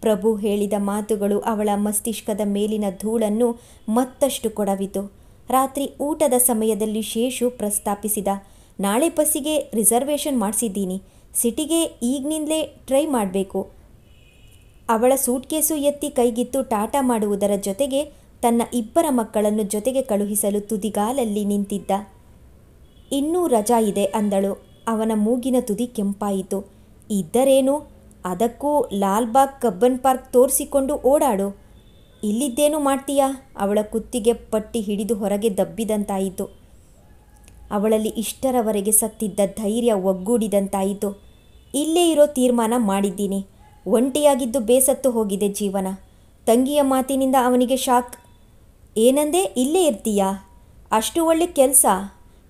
ಪ್ರಭು ಹೇಳಿದ ಮಾತುಗಳು ಅವಳ ಮಸ್ತಿಷ್ಕದ ಮೇಲಿನ ಧೂಳನ್ನು ಮತ್ತಷ್ಟು ಕೊಡವಿತು. ರಾತ್ರಿ ಊಟದ ಸಮಯದಲ್ಲಿ ಶೇಷು ಪ್ರಸ್ತಾಪಿಸಿದ. ನಾಳೆ ಬಸ್ಸಿಗೆ ರಿಸರ್ವೇಷನ್ ಮಾಡಿಸಿದ್ದೀನಿ. ಸಿಟಿಗೆ ಈಗಿನಿಂದಲೇ ಟ್ರೈ ಮಾಡಬೇಕು. ಅವಳ ಸೂಟ್ಕೇಸು ಎತ್ತಿ ಕೈಗಿತ್ತು ಟಾಟಾ ಮಾಡುವುದರ ಜೊತೆಗೆ ತನ್ನ 2 ಮಕ್ಕಳನ್ನು ಜೊತೆಗೆ ಕಳುಹಿಸಲು ತುದಿಗಾಲಲ್ಲಿ ನಿಂತಿದ್ದ. ಇನ್ನೂ ರಜಾ ಇದೆ ಅಂದಳು. ಅವನ ಮೂಗಿನ ತುದಿ ಕೆಂಪಾಯಿತು. ಇದ್ದರೇನು, ಅದಕ್ಕೂ ಲಾಲ್ಬಾಗ್, ಕಬ್ಬನ್ ಪಾರ್ಕ್ ತೋರಿಸಿಕೊಂಡು ಓಡಾಡು. ಇಲ್ಲಿದ್ದೇನು ಮಾಡ್ತೀಯಾ? ಅವಳ ಕುತ್ತಿಗೆ ಪಟ್ಟಿ ಹಿಡಿದು ಹೊರಗೆ ದಬ್ಬಿದಂತಾಯಿತು. ಅವಳಲ್ಲಿ ಇಷ್ಟರವರೆಗೆ ಸತ್ತಿದ್ದ ಧೈರ್ಯ ಒಗ್ಗೂಡಿದಂತಾಯಿತು. ಇಲ್ಲೇ ಇರೋ ತೀರ್ಮಾನ ಮಾಡಿದ್ದೀನಿ. ಒಂಟಿಯಾಗಿದ್ದು ಬೇಸತ್ತು ಹೋಗಿದೆ ಜೀವನ. ತಂಗಿಯ ಮಾತಿನಿಂದ ಅವನಿಗೆ ಶಾಕ್. ಏನಂದೆ? ಇಲ್ಲೇ ಇರ್ತೀಯಾ? ಅಷ್ಟು ಒಳ್ಳೆ ಕೆಲಸ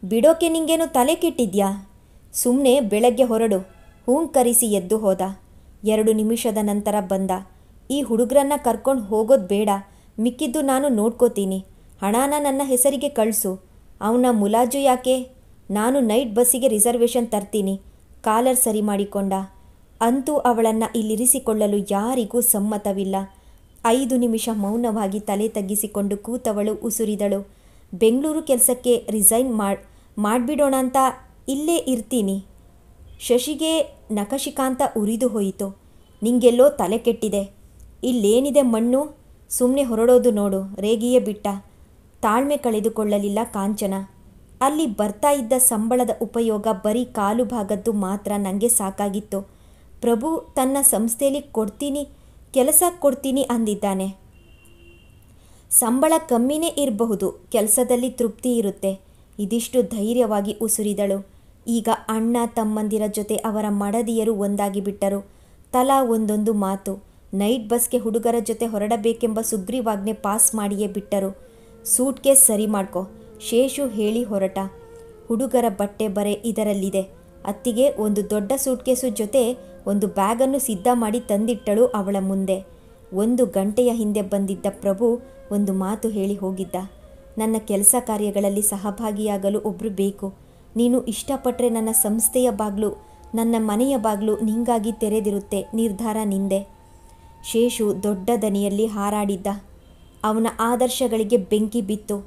ಬಿಡೋಕೆ ನಿಂಗೇನು ತಲೆ ಕೆಟ್ಟಿದ್ಯಾ? ಸುಮ್ಮನೆ ಬೆಳಗ್ಗೆ ಹೊರಡು. ಹೂಂಕರಿಸಿ ಎದ್ದು ಹೋದ. 2 ನಿಮಿಷದ ನಂತರ ಬಂದ. ಈ ಹುಡುಗರನ್ನ ಕರ್ಕೊಂಡು ಹೋಗೋದು ಬೇಡ, ಮಿಕ್ಕಿದ್ದು ನಾನು ನೋಡ್ಕೋತೀನಿ. ಹಣನ ನನ್ನ ಹೆಸರಿಗೆ ಕಳಿಸು. ಅವನ ಮುಲಾಜು ಯಾಕೆ? ನಾನು ನೈಟ್ ಬಸ್ಸಿಗೆ ರಿಸರ್ವೇಷನ್ ತರ್ತೀನಿ. ಕಾಲರ್ ಸರಿ ಮಾಡಿಕೊಂಡ. ಅಂತೂ ಅವಳನ್ನು ಇಲ್ಲಿರಿಸಿಕೊಳ್ಳಲು ಯಾರಿಗೂ ಸಮ್ಮತವಿಲ್ಲ. 5 ನಿಮಿಷ ಮೌನವಾಗಿ ತಲೆ ತಗ್ಗಿಸಿಕೊಂಡು ಕೂತವಳು ಉಸುರಿದಳು. ಬೆಂಗಳೂರು ಕೆಲಸಕ್ಕೆ ರಿಸೈನ್ ಮಾಡಿಬಿಡೋಣ ಅಂತ ಇಲ್ಲೇ ಇರ್ತೀನಿ. ಶಶಿಗೆ ನಖಶಿಕಾಂತ ಉರಿದು ಹೋಯಿತು. ನಿಂಗೆಲ್ಲೋ ತಲೆ ಕೆಟ್ಟಿದೆ. ಇಲ್ಲೇನಿದೆ ಮಣ್ಣು? ಸುಮ್ಮನೆ ಹೊರಡೋದು ನೋಡು. ರೇಗಿಯೇ ಬಿಟ್ಟ. ತಾಳ್ಮೆ ಕಳೆದುಕೊಳ್ಳಲಿಲ್ಲ ಕಾಂಚನ. ಅಲ್ಲಿ ಬರ್ತಾ ಇದ್ದ ಸಂಬಳದ ಉಪಯೋಗ ಬರೀ ಕಾಲು ಭಾಗದ್ದು ಮಾತ್ರ ನನಗೆ ಸಾಕಾಗಿತ್ತು. ಪ್ರಭು ತನ್ನ ಸಂಸ್ಥೆಯಲ್ಲಿ ಕೆಲಸ ಕೊಡ್ತೀನಿ ಅಂದಿದ್ದಾನೆ. ಸಂಬಳ ಕಮ್ಮಿನೇ ಇರಬಹುದು, ಕೆಲಸದಲ್ಲಿ ತೃಪ್ತಿ ಇರುತ್ತೆ. ಇದಿಷ್ಟು ಧೈರ್ಯವಾಗಿ ಉಸುರಿದಳು. ಈಗ ಅಣ್ಣ ತಮ್ಮಂದಿರ ಜೊತೆ ಅವರ ಮಡದಿಯರು ಒಂದಾಗಿ ಬಿಟ್ಟರು. ತಲಾ ಒಂದೊಂದು ಮಾತು. ನೈಟ್ ಬಸ್ಗೆ ಹುಡುಗರ ಜೊತೆ ಹೊರಡಬೇಕೆಂಬ ಸುಗ್ರೀವಾಜ್ಞೆ ಪಾಸ್ ಮಾಡಿಯೇ ಬಿಟ್ಟರು. ಸೂಟ್ಕೇಸ್ ಸರಿ ಮಾಡ್ಕೊ, ಶೇಷು ಹೇಳಿ ಹೊರಟ. ಹುಡುಗರ ಬಟ್ಟೆ ಬರೆ ಇದರಲ್ಲಿದೆ. ಅತ್ತಿಗೆ ಒಂದು ದೊಡ್ಡ ಸೂಟ್ಕೇಸು ಜೊತೆ ಒಂದು ಬ್ಯಾಗನ್ನು ಸಿದ್ಧ ಮಾಡಿ ತಂದಿಟ್ಟಳು ಅವಳ ಮುಂದೆ. 1 ಗಂಟೆಯ ಹಿಂದೆ ಬಂದಿದ್ದ ಪ್ರಭು ಒಂದು ಮಾತು ಹೇಳಿ ಹೋಗಿದ್ದ. ನನ್ನ ಕೆಲಸ ಕಾರ್ಯಗಳಲ್ಲಿ ಸಹಭಾಗಿಯಾಗಲು ಒಬ್ಬರು ಬೇಕು. ನೀನು ಇಷ್ಟಪಟ್ಟರೆ ನನ್ನ ಸಂಸ್ಥೆಯ ಬಾಗ್ಲು, ನನ್ನ ಮನೆಯ ಬಾಗ್ಲು ನಿಂಗಾಗಿ ತೆರೆದಿರುತ್ತೆ. ನಿರ್ಧಾರ ನಿಂದೆ. ಶೇಷು ದೊಡ್ಡ ದನಿಯಲ್ಲಿ ಹಾರಾಡಿದ್ದ. ಅವನ ಆದರ್ಶಗಳಿಗೆ ಬೆಂಕಿ ಬಿತ್ತು.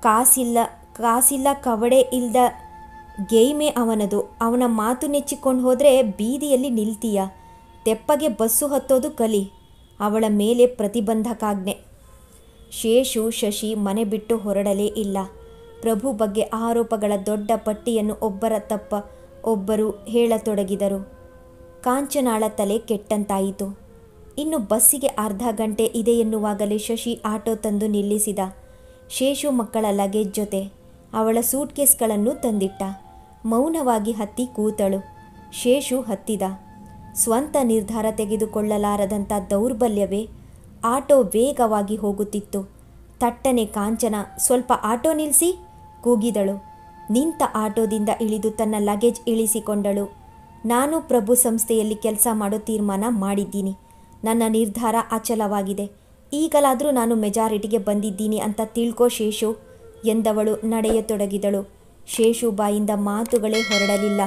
ಕಾಸಿಲ್ಲ ಕವಡೆ ಇಲ್ದ ಗೇಯ್ಮೆ ಅವನದು. ಅವನ ಮಾತು ನೆಚ್ಚಿಕೊಂಡು ಹೋದರೆ ಬೀದಿಯಲ್ಲಿ ನಿಲ್ತೀಯ. ತೆಪ್ಪಗೆ ಬಸ್ಸು ಹತ್ತೋದು ಕಲಿ. ಅವಳ ಮೇಲೆ ಪ್ರತಿಬಂಧಕಾಜ್ಞೆ. ಶೇಷು ಶಶಿ ಮನೆ ಬಿಟ್ಟು ಹೊರಡಲೇ ಇಲ್ಲ. ಪ್ರಭು ಬಗ್ಗೆ ಆರೋಪಗಳ ದೊಡ್ಡ ಪಟ್ಟಿಯನ್ನು ಒಬ್ಬರ ತಪ್ಪ ಒಬ್ಬರು ಹೇಳತೊಡಗಿದರು. ಕಾಂಚನಾಳ ತಲೆ ಕೆಟ್ಟಂತಾಯಿತು. ಇನ್ನು ಬಸ್ಸಿಗೆ ಅರ್ಧ ಗಂಟೆ ಇದೆ ಎನ್ನುವಾಗಲೇ ಶಶಿ ಆಟೋ ತಂದು ನಿಲ್ಲಿಸಿದ. ಶೇಷು ಮಕ್ಕಳ ಲಗೇಜ್ ಜೊತೆ ಅವಳ ಸೂಟ್ಕೇಸ್ಗಳನ್ನು ತಂದಿಟ್ಟ. ಮೌನವಾಗಿ ಹತ್ತಿ ಕೂತಳು. ಶೇಷು ಹತ್ತಿದ. ಸ್ವಂತ ನಿರ್ಧಾರ ತೆಗೆದುಕೊಳ್ಳಲಾರದಂಥ ದೌರ್ಬಲ್ಯವೇ. ಆಟೋ ವೇಗವಾಗಿ ಹೋಗುತ್ತಿತ್ತು. ತಟ್ಟನೆ ಕಾಂಚನ ಸ್ವಲ್ಪ ಆಟೋ ನಿಲ್ಲಿಸಿ ಕೂಗಿದಳು. ನಿಂತ ಆಟೋದಿಂದ ಇಳಿದು ತನ್ನ ಲಗೇಜ್ ಇಳಿಸಿಕೊಂಡಳು. ನಾನು ಪ್ರಭು ಸಂಸ್ಥೆಯಲ್ಲಿ ಕೆಲಸ ಮಾಡೋ ತೀರ್ಮಾನ ಮಾಡಿದ್ದೀನಿ. ನನ್ನ ನಿರ್ಧಾರ ಅಚಲವಾಗಿದೆ. ಈಗಲಾದರೂ ನಾನು ಮೆಜಾರಿಟಿಗೆ ಬಂದಿದ್ದೀನಿ ಅಂತ ತಿಳ್ಕೋ ಶೇಷು ಎಂದವಳು ನಡೆಯತೊಡಗಿದಳು. ಶೇಷು ಬಾಯಿಂದ ಮಾತುಗಳೇ ಹೊರಡಲಿಲ್ಲ.